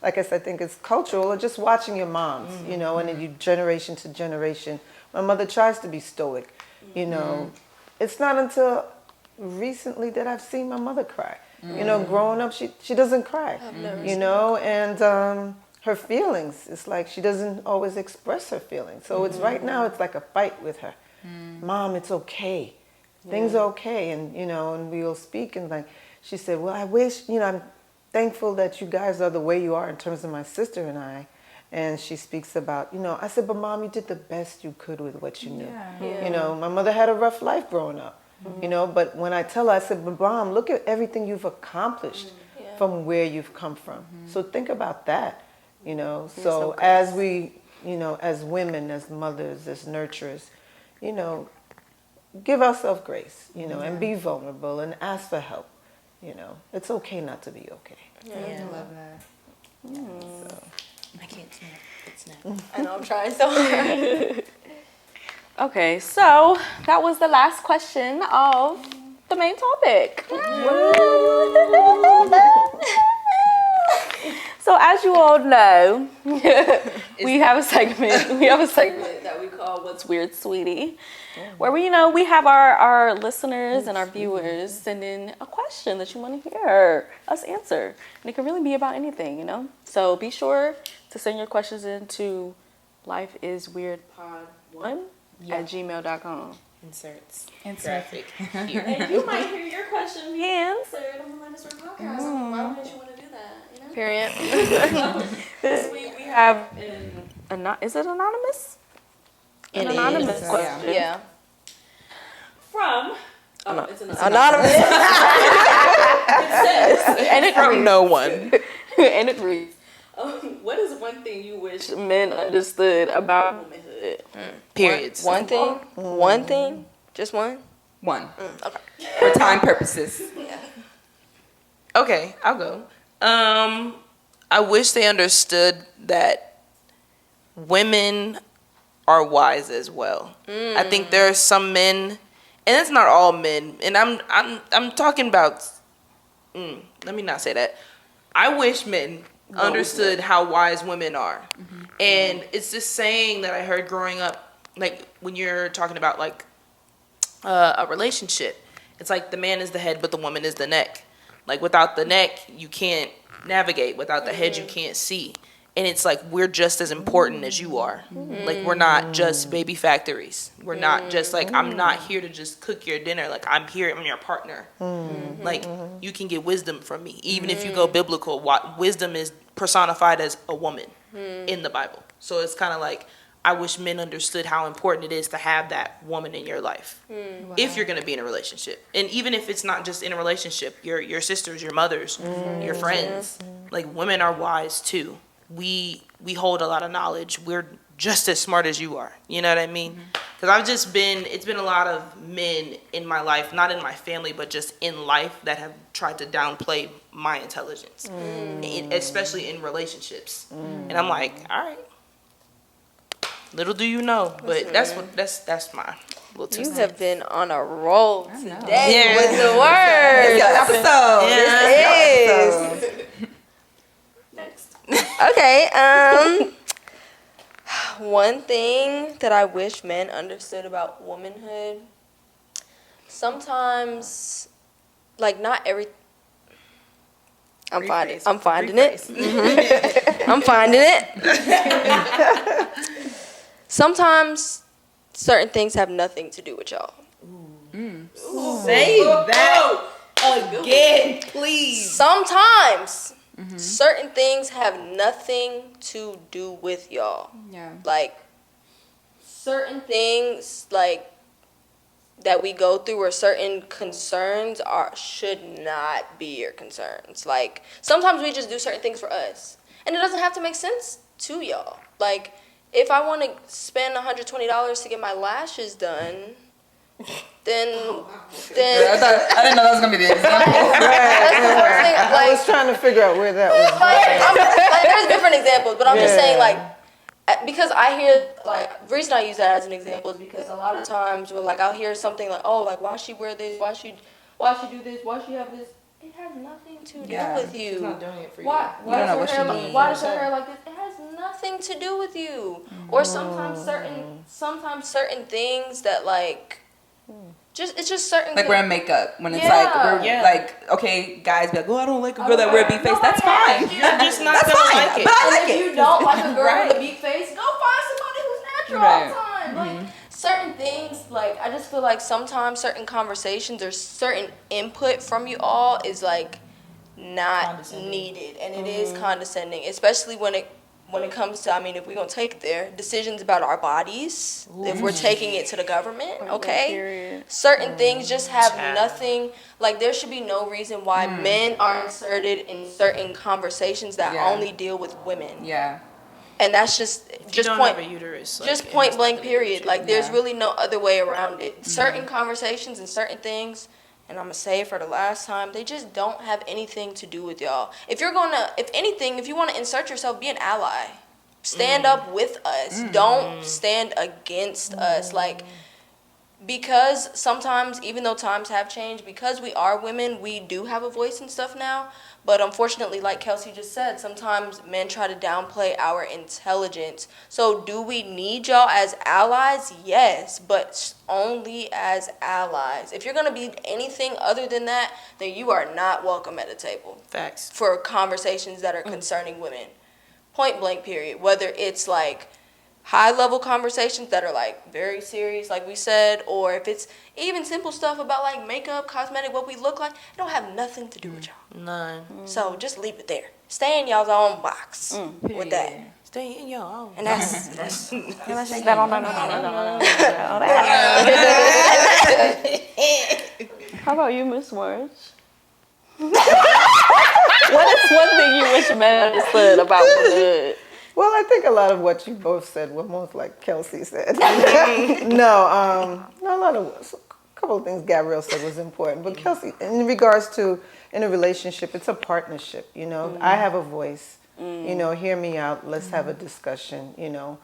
Speaker 5: like I said, I think it's cultural, or just watching your moms, you know, and then you generation to generation. My mother tries to be stoic, you know. It's not until recently that I've seen my mother cry. You know, growing up, she doesn't cry, you know, and her feelings, it's like she doesn't always express her feelings. So it's right now, it's like a fight with her. Mom, it's okay. Things are okay. And, you know, and we'll speak, and like, she said, well, I wish, you know, I'm thankful that you guys are the way you are in terms of my sister and I. And she speaks about, you know, I said, but Mom, you did the best you could with what you knew. You know, my mother had a rough life growing up, you know, but when I tell her, I said, but Mom, look at everything you've accomplished from where you've come from. So think about that, you know. So as we, you know, as women, as mothers, as nurturers, you know, give ourselves grace, you know, and be vulnerable and ask for help. You know, it's okay not to be okay.
Speaker 2: Yeah, I love that.
Speaker 5: So.
Speaker 2: I can't snap. It's snap.
Speaker 4: I know I'm trying so hard.
Speaker 1: Okay, so that was the last question of the main topic. So as you all know, we have a segment. We have a segment that we call "What's Weird, Sweetie," where we, you know, we have our listeners and our viewers send in a question that you want to hear us answer, and it can really be about anything, you know. So be sure to send your questions in to lifeisweirdpod1@gmail.com.
Speaker 2: Inserts.
Speaker 3: Graphic.
Speaker 1: And you might hear your question answered on the Women's Word podcast. I mean, why wouldn't you want to do that? You know?
Speaker 4: Period.
Speaker 1: We have is it anonymous? An anonymous
Speaker 2: is.
Speaker 1: question.
Speaker 4: Yeah.
Speaker 1: From it's
Speaker 4: Anonymous.
Speaker 1: and it
Speaker 2: From no one.
Speaker 1: and it reads, what is one thing you wish men understood about womanhood?
Speaker 2: Periods.
Speaker 4: One thing. One thing. Just one.
Speaker 3: One.
Speaker 4: Okay.
Speaker 3: For time purposes.
Speaker 2: Okay, I'll go. I wish they understood that women are wise as well. I think there are some men, and it's not all men, and I'm talking about. Let me not say that. I wish men understood how wise women are, and it's this saying that I heard growing up, like when you're talking about like a relationship, it's like the man is the head, but the woman is the neck. Like without the neck, you can't navigate. Without the head, you can't see. And it's like, we're just as important as you are. Like, we're not just baby factories. We're not just like, I'm not here to just cook your dinner. Like, I'm here, I'm your partner. Like, you can get wisdom from me. Even if you go biblical, wisdom is personified as a woman in the Bible. So it's kind of like, I wish men understood how important it is to have that woman in your life. If you're going to be in a relationship. And even if it's not just in a relationship, your sisters, your mothers, your friends. Like, women are wise too. We hold a lot of knowledge. We're just as smart as you are. You know what I mean? Because it's been a lot of men in my life, not in my family, but just in life, that have tried to downplay my intelligence, especially in relationships. And I'm like, all right, little do you know, but that's my little two
Speaker 4: You
Speaker 2: cents.
Speaker 4: have been on a roll today with the words.
Speaker 3: Episode.
Speaker 4: This is. Okay. One thing that I wish men understood about womanhood. Sometimes, like, not every. I'm finding it. I'm finding it. Sometimes certain things have nothing to do with y'all.
Speaker 3: Say that again, please.
Speaker 4: Sometimes certain things have nothing to do with y'all.
Speaker 3: Yeah.
Speaker 4: Like, certain things, like, that we go through, or certain concerns should not be your concerns. Like, sometimes we just do certain things for us, and it doesn't have to make sense to y'all. Like, if I want to spend $120 to get my lashes done, then
Speaker 3: I didn't know that was gonna be the example.
Speaker 4: that's the first thing.
Speaker 5: I
Speaker 4: Like,
Speaker 5: was trying to figure out where that was.
Speaker 4: like, there's different examples, but I'm just saying,
Speaker 5: Yeah.
Speaker 4: like, because I hear, like, the reason I use that as an example is because a lot of times, like, I'll hear something like, oh, like, why she wear this, why she do this, why she have this. It has nothing to do with you.
Speaker 3: She's not doing it for you.
Speaker 4: Why
Speaker 3: You don't know what she
Speaker 4: does
Speaker 3: needs.
Speaker 4: why does her hair like this? It has nothing to do with you. Or sometimes certain things that, like, it's just certain.
Speaker 3: Like wearing makeup when it's
Speaker 4: Yeah.
Speaker 3: like okay, guys be like, oh, I don't like a girl that wear a beat face. That's fine.
Speaker 2: You're just not
Speaker 3: That's
Speaker 2: gonna
Speaker 3: fine.
Speaker 2: like it.
Speaker 3: But I
Speaker 4: And
Speaker 3: like
Speaker 4: if
Speaker 3: it.
Speaker 4: you don't like a girl
Speaker 3: Right.
Speaker 4: with a big face, go find somebody who's natural all the time. Like, certain things, like, I just feel like sometimes certain conversations or certain input from you all is, like, not needed, and it is condescending, especially when it comes to, I mean, if we're gonna take it there, decisions about our bodies, if we're taking it to the government, okay? Certain things just have nothing, like, there should be no reason why men are inserted in certain conversations that only deal with women.
Speaker 3: Yeah.
Speaker 4: And that's just
Speaker 2: don't
Speaker 4: point,
Speaker 2: have a uterus, like,
Speaker 4: just
Speaker 2: it
Speaker 4: point
Speaker 2: has
Speaker 4: blank
Speaker 2: nothing to do with
Speaker 4: period.
Speaker 2: you.
Speaker 4: Like, there's really no other way around it. Certain conversations and certain things, and I'm gonna say it for the last time, they just don't have anything to do with y'all. If you want to insert yourself, be an ally. Stand up with us. Don't stand against us. Like, because sometimes, even though times have changed, because we are women, we do have a voice and stuff now. But unfortunately, like Kelsey just said, sometimes men try to downplay our intelligence. So do we need y'all as allies? Yes, but only as allies. If you're going to be anything other than that, then you are not welcome at the table.
Speaker 2: Facts.
Speaker 4: For conversations that are concerning women. Point blank period. Whether it's like high level conversations that are like very serious, like we said, or if it's even simple stuff about like makeup, cosmetic, what we look like, it don't have nothing to do with y'all.
Speaker 2: None.
Speaker 4: So just leave it there. Stay in y'all's own box with that.
Speaker 2: Stay in your own.
Speaker 4: And that's
Speaker 1: How about you, Miss Marge? What is one thing you wish men understood about womanhood?
Speaker 5: Well, I think a lot of what you both said were most like Kelsey said. A couple of things Gabrielle said was important. But Kelsey, in regards to in a relationship, it's a partnership. You know, I have a voice. You know, hear me out. Let's have a discussion. You know,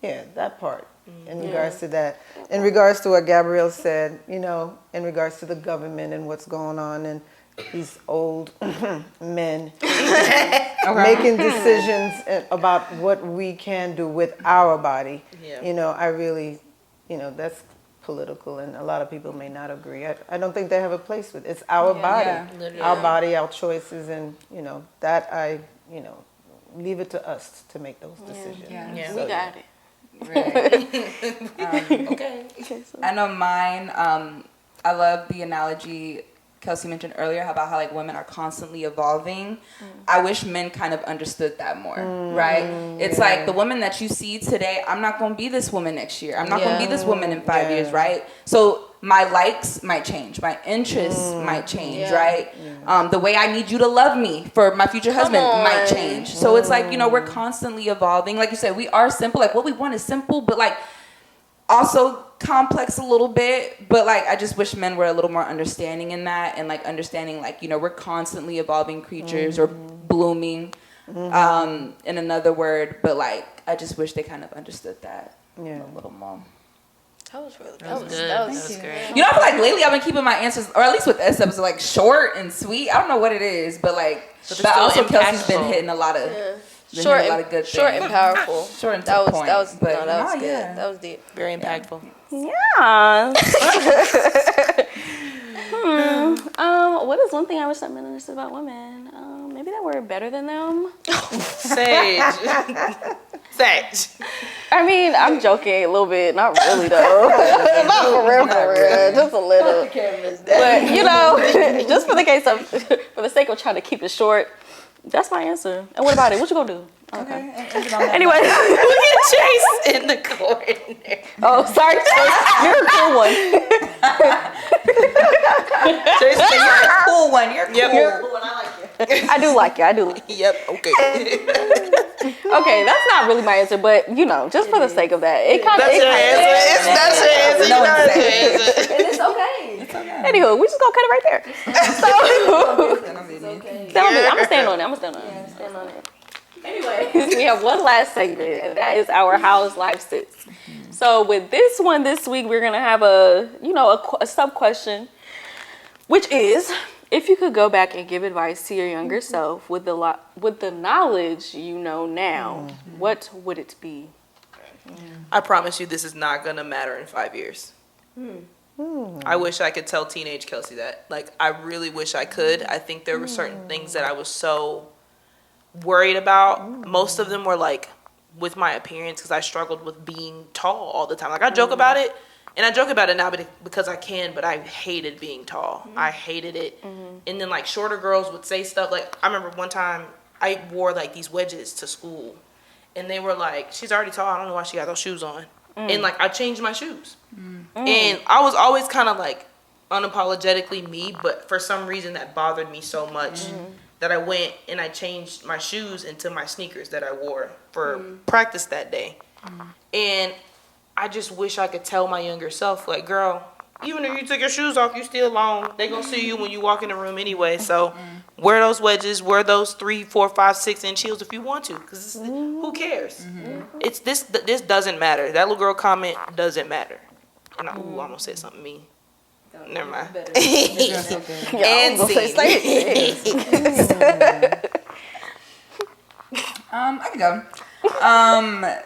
Speaker 5: yeah, that part. In regards to that, in regards to what Gabrielle said, you know, in regards to the government and what's going on and these old men making decisions about what we can do with our body. Yeah. You know, I really, you know, that's political and a lot of people may not agree. I don't think they have a place with it. It's our body, our body, our choices, and, you know, that leave it to us to make those decisions.
Speaker 3: Yeah.
Speaker 1: We got it.
Speaker 3: Right.
Speaker 4: Okay.
Speaker 3: I know mine. I love the analogy Kelsey mentioned earlier about how like women are constantly evolving. I wish men kind of understood that more, right? It's like the woman that you see today, I'm not going to be this woman next year. I'm not going to be this woman in 5 years, right? So my likes might change. My interests might change, right? The way I need you to love me for my future husband might change. So it's like, you know, we're constantly evolving. Like you said, we are simple. Like what we want is simple, but like also complex a little bit. But like I just wish men were a little more understanding in that, and like understanding like, you know, we're constantly evolving creatures or blooming in another word. But like I just wish they kind of understood that a little more.
Speaker 4: That was really good.
Speaker 2: That was great.
Speaker 3: You know, I feel like lately I've been keeping my answers, or at least with this episode, like short and sweet. I don't know what it is, but like, but also Kelsey's been hitting a lot of,
Speaker 4: Short
Speaker 3: a lot of good
Speaker 4: short
Speaker 3: things.
Speaker 4: and powerful.
Speaker 3: Short and to
Speaker 4: That
Speaker 3: the
Speaker 4: was
Speaker 3: point.
Speaker 4: that was
Speaker 3: but,
Speaker 4: no, that was good.
Speaker 3: yeah.
Speaker 4: That was deep.
Speaker 2: Very impactful.
Speaker 1: Yeah. What is one thing I wish that men understood about women? Maybe that we're better than them.
Speaker 2: Sage. Sage.
Speaker 1: I mean, I'm joking a little bit. Not really, though. Not for real, just a little. But, you know, just for the sake of trying to keep it short, that's my answer. And what about it? What you gonna do? Okay. Anyway.
Speaker 2: Look at Chase in the corner.
Speaker 1: Oh, sorry, Chase. You're a cool one.
Speaker 3: Chase, you're a cool one. You're cool.
Speaker 2: Yep.
Speaker 3: You're cool one. I like you.
Speaker 1: I do like you.
Speaker 2: Yep. Okay.
Speaker 1: Okay, that's not really my answer, but, you know, just for the sake of that. It kind of
Speaker 2: That's your answer. That's your answer.
Speaker 3: No
Speaker 2: You know
Speaker 3: one's
Speaker 2: that's your
Speaker 3: saying.
Speaker 2: answer.
Speaker 1: And it's okay. Anywho, we just gonna cut it right there. So, I'm gonna stand on it. Anyways, we have one last segment, and that is our How's Life Sits. So with this one this week, we're gonna have a sub question, which is, if you could go back and give advice to your younger self with the knowledge you know now, what would it be?
Speaker 2: I promise you, this is not gonna matter in 5 years. I wish I could tell teenage Kelsey that. Like, I really wish I could. I think there were certain things that I was so worried about. Most of them were like with my appearance, because I struggled with being tall all the time. Like, I joke about it, and I joke about it now because I can, but I hated being tall. I hated it. And then like shorter girls would say stuff like, I remember one time I wore like these wedges to school, and they were like, she's already tall, I don't know why she got those shoes on. And like I changed my shoes. And I was always kind of like unapologetically me, but for some reason that bothered me so much that I went and I changed my shoes into my sneakers that I wore for practice that day. And I just wish I could tell my younger self, like, girl, even if you took your shoes off, you still long. They gonna see you when you walk in the room anyway. So wear those wedges, wear those 3, 4, 5, 6 inch heels if you want to, because who cares? It's this doesn't matter. That little girl comment doesn't matter. And I almost said something mean. Never mind. And
Speaker 3: I can go.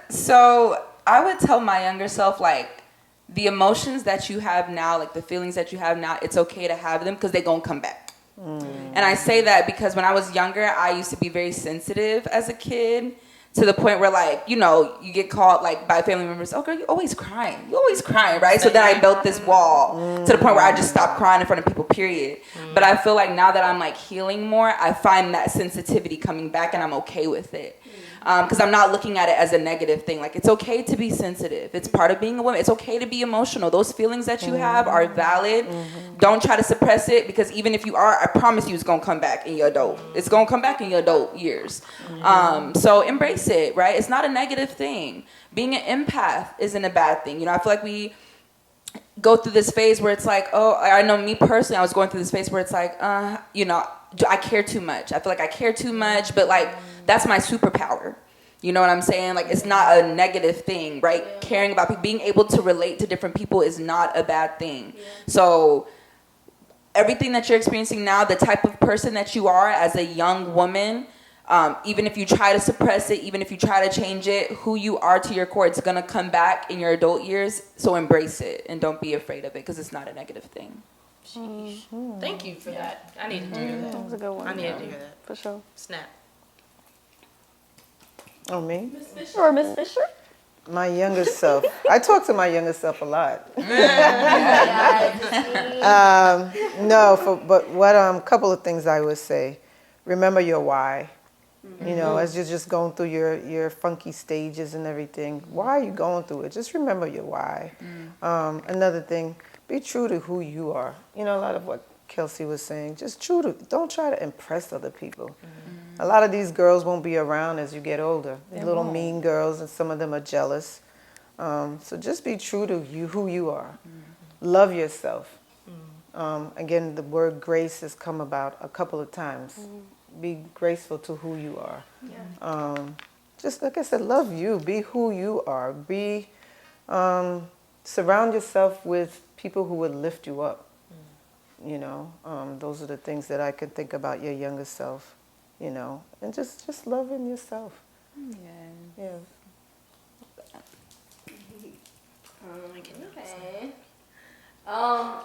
Speaker 3: So I would tell my younger self, like, the emotions that you have now, like the feelings that you have now, it's okay to have them because they're going to come back. And I say that because when I was younger, I used to be very sensitive as a kid, to the point where, like, you know, you get called, like, by family members, oh, girl, you're always crying, right? So then I built this wall to the point where I just stopped crying in front of people, period. But I feel like now that I'm, like, healing more, I find that sensitivity coming back, and I'm okay with it. Because I'm not looking at it as a negative thing. Like, it's okay to be sensitive. It's part of being a woman. It's okay to be emotional. Those feelings that you have are valid. Don't try to suppress it, because even if you are, I promise you it's going to come back in your adult. It's going to come back in your adult years. So embrace it, right? It's not a negative thing. Being an empath isn't a bad thing. You know, I feel like we go through this phase where it's like, oh, I know me personally, I was going through this phase where it's like, you know, I care too much. I feel like I care too much, but like, that's my superpower. You know what I'm saying? Like, it's not a negative thing, right? Yeah. Caring about people, being able to relate to different people is not a bad thing. Yeah. So everything that you're experiencing now, the type of person that you are as a young woman, even if you try to suppress it, even if you try to change it, who you are to your core, it's going to come back in your adult years. So embrace it and don't be afraid of it, because it's not a negative thing.
Speaker 2: Thank you for that. I needed to hear that.
Speaker 1: That was a good one.
Speaker 2: I needed to hear that.
Speaker 1: For sure.
Speaker 2: Snap.
Speaker 5: Oh, me?
Speaker 1: Or Miss Fisher?
Speaker 5: My younger self. I talk to my younger self a lot. But what couple of things I would say. Remember your why. You know, as you're just going through your funky stages and everything, why are you going through it? Just remember your why. Another thing, be true to who you are. You know, a lot of what Kelsey was saying, just don't try to impress other people. A lot of these girls won't be around as you get older. They're little mean girls, and some of them are jealous. So just be true to who you are. Love yourself. Again, the word grace has come about a couple of times. Be graceful to who you are. Just like I said, love you. Be who you are. Surround yourself with people who would lift you up. You know, those are the things that I can think about your younger self. You know, and just loving yourself. Yeah.
Speaker 4: Okay.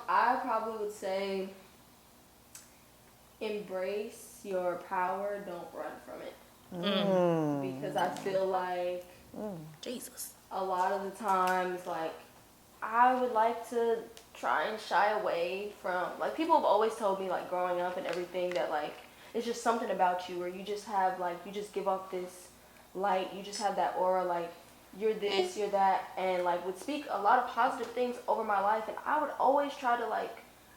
Speaker 4: I probably would say embrace your power, don't run from it. Because I feel like
Speaker 2: Jesus.
Speaker 4: a lot of the times, like, I would like to try and shy away from, like, people have always told me, like, growing up and everything, that, like, it's just something about you where you just have, like, you just give off this light, you just have that aura, like, you're this, you're that, and, like, would speak a lot of positive things over my life, and I would always try to, like,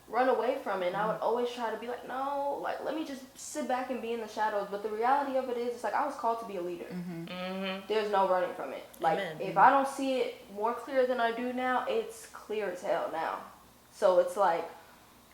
Speaker 4: run away from it, and I would always try to be like, no, like, let me just sit back and be in the shadows. But the reality of it is, it's like, I was called to be a leader. There's no running from it. Like, if I don't see it more clear than I do now, it's clear as hell now. So it's like,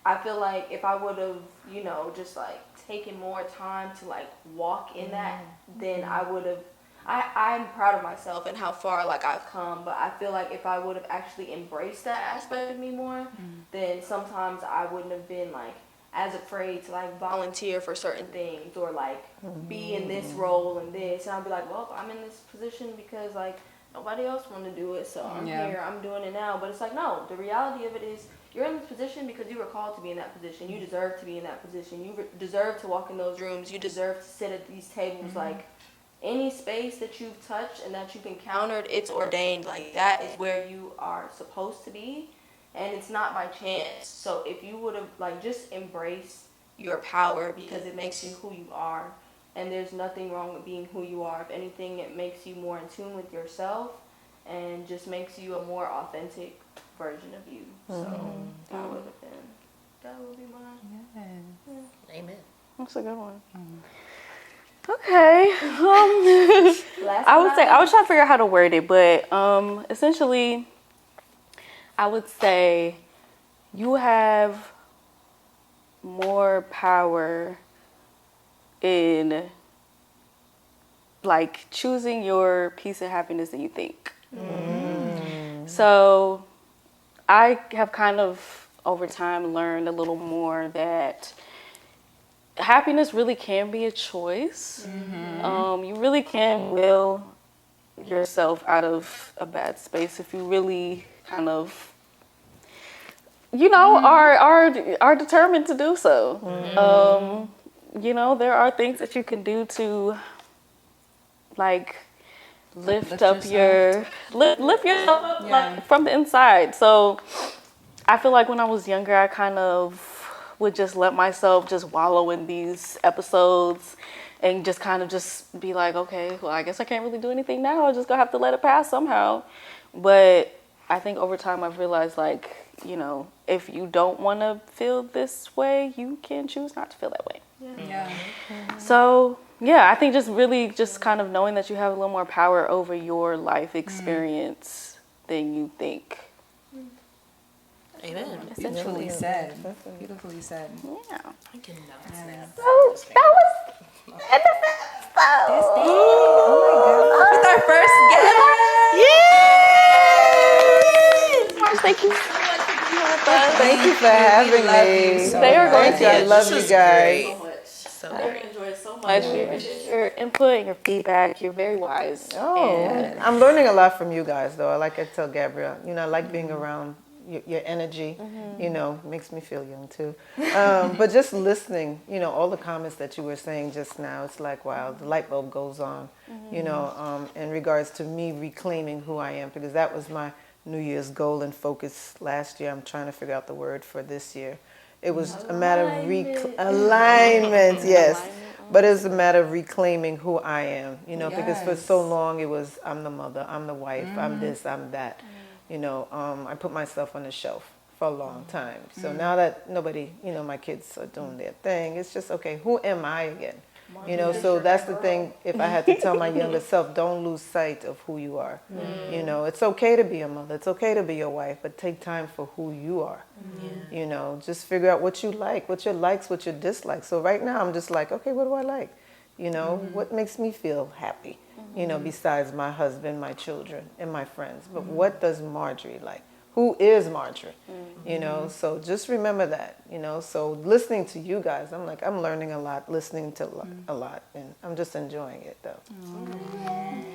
Speaker 4: I feel like if I would have, you know, just, like, taken more time to, like, walk in that, then I would have, I'm proud of myself and how far, like, I've come, but I feel like if I would have actually embraced that aspect of me more, then sometimes I wouldn't have been, like, as afraid to, like, volunteer for certain things or, like, be in this role and this, and I'd be like, well, I'm in this position because, like, nobody else wanted to do it, so I'm here, I'm doing it now. But it's like, no, the reality of it is, you're in this position because you were called to be in that position. You deserve to be in that position. You deserve to walk in those rooms. You deserve to sit at these tables. Like, any space that you've touched and that you've encountered, it's ordained. Like, that is where you are supposed to be, and it's not by chance. So if you would have, like, just embraced your power, because it makes you who you are, and there's nothing wrong with being who you are. If anything, it makes you more in tune with yourself and just makes you a more authentic version of you. So that would be mine.
Speaker 2: Amen.
Speaker 1: That's a good one. Okay. I was trying to figure out how to word it, but essentially, I would say you have more power in, like, choosing your peace and happiness than you think. So I have kind of over time learned a little more that happiness really can be a choice. You really can will yourself out of a bad space if you really kind of, you know, are determined to do so. You know, there are things that you can do to, like, lift yourself up, like, from the inside. So I feel like when I was younger, I kind of would just let myself just wallow in these episodes and just kind of just be like, okay, well, I guess I can't really do anything now. I'm just gonna have to let it pass somehow. But I think over time I've realized, like, you know, if you don't want to feel this way, you can choose not to feel that way. So yeah, I think just really just kind of knowing that you have a little more power over your life experience than you think.
Speaker 2: Amen.
Speaker 3: Beautifully said. Beautifully said.
Speaker 1: Yeah.
Speaker 2: I cannot snap.
Speaker 1: So that was an episode.
Speaker 3: With our first guest.
Speaker 1: Thank you so much for being with us.
Speaker 5: Thank you for having me.
Speaker 1: They are going to.
Speaker 5: I love you guys.
Speaker 2: So
Speaker 1: I
Speaker 2: great.
Speaker 1: enjoyed so much. Your input and your feedback. You're very wise.
Speaker 5: Oh, I'm learning a lot from you guys, though. I like to tell Gabrielle, you know, I like being around your energy, makes me feel young too. But just listening, all the comments that you were saying just now, it's like, wow, the light bulb goes on, in regards to me reclaiming who I am, because that was my New Year's goal and focus last year. I'm trying to figure out the word for this year. It was a matter of alignment, yes. But it's a matter of reclaiming who I am, because for so long it was, I'm the mother, I'm the wife, I'm this, I'm that. I put myself on the shelf for a long time. So now that nobody, my kids are doing their thing, it's just, okay, who am I again? So that's the thing. If I had to tell my younger self, don't lose sight of who you are. It's okay to be a mother. It's okay to be a wife, but take time for who you are. Just figure out what you like, what your likes, what your dislikes. So right now I'm just like, okay, what do I like? What makes me feel happy? Besides my husband, my children, and my friends. But what does Marjorie like? Who is Marjorie? So just remember that, so listening to you guys, I'm learning a lot, listening to a lot, and I'm just enjoying it though.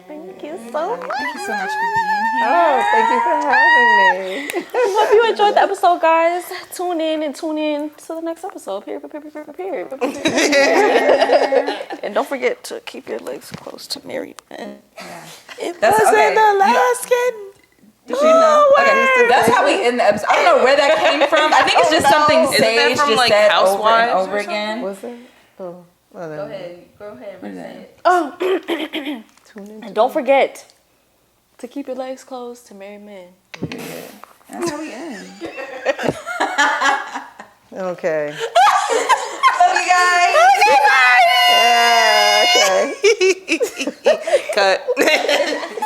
Speaker 1: Thank you so much.
Speaker 3: Thank you so much for being here.
Speaker 5: Oh, thank you for having me.
Speaker 1: Hope you enjoyed the episode, guys. Tune in to the next episode. Period. And don't forget to keep your legs close to Mary.
Speaker 2: It wasn't Alaskan.
Speaker 3: Did you know? Okay, that's how we end the episode. I don't know where that came from. I think it's just something Sage
Speaker 2: from,
Speaker 3: just
Speaker 2: like,
Speaker 3: said over
Speaker 2: Housewives
Speaker 3: and over
Speaker 2: or
Speaker 3: again.
Speaker 5: Was it? Oh, well,
Speaker 4: Go ahead, and say it.
Speaker 1: Oh,
Speaker 5: Tune in.
Speaker 1: and don't forget to keep your legs closed to married men.
Speaker 3: That's how we end.
Speaker 5: Okay.
Speaker 3: Love you guys.
Speaker 5: Yeah, okay.
Speaker 2: Cut.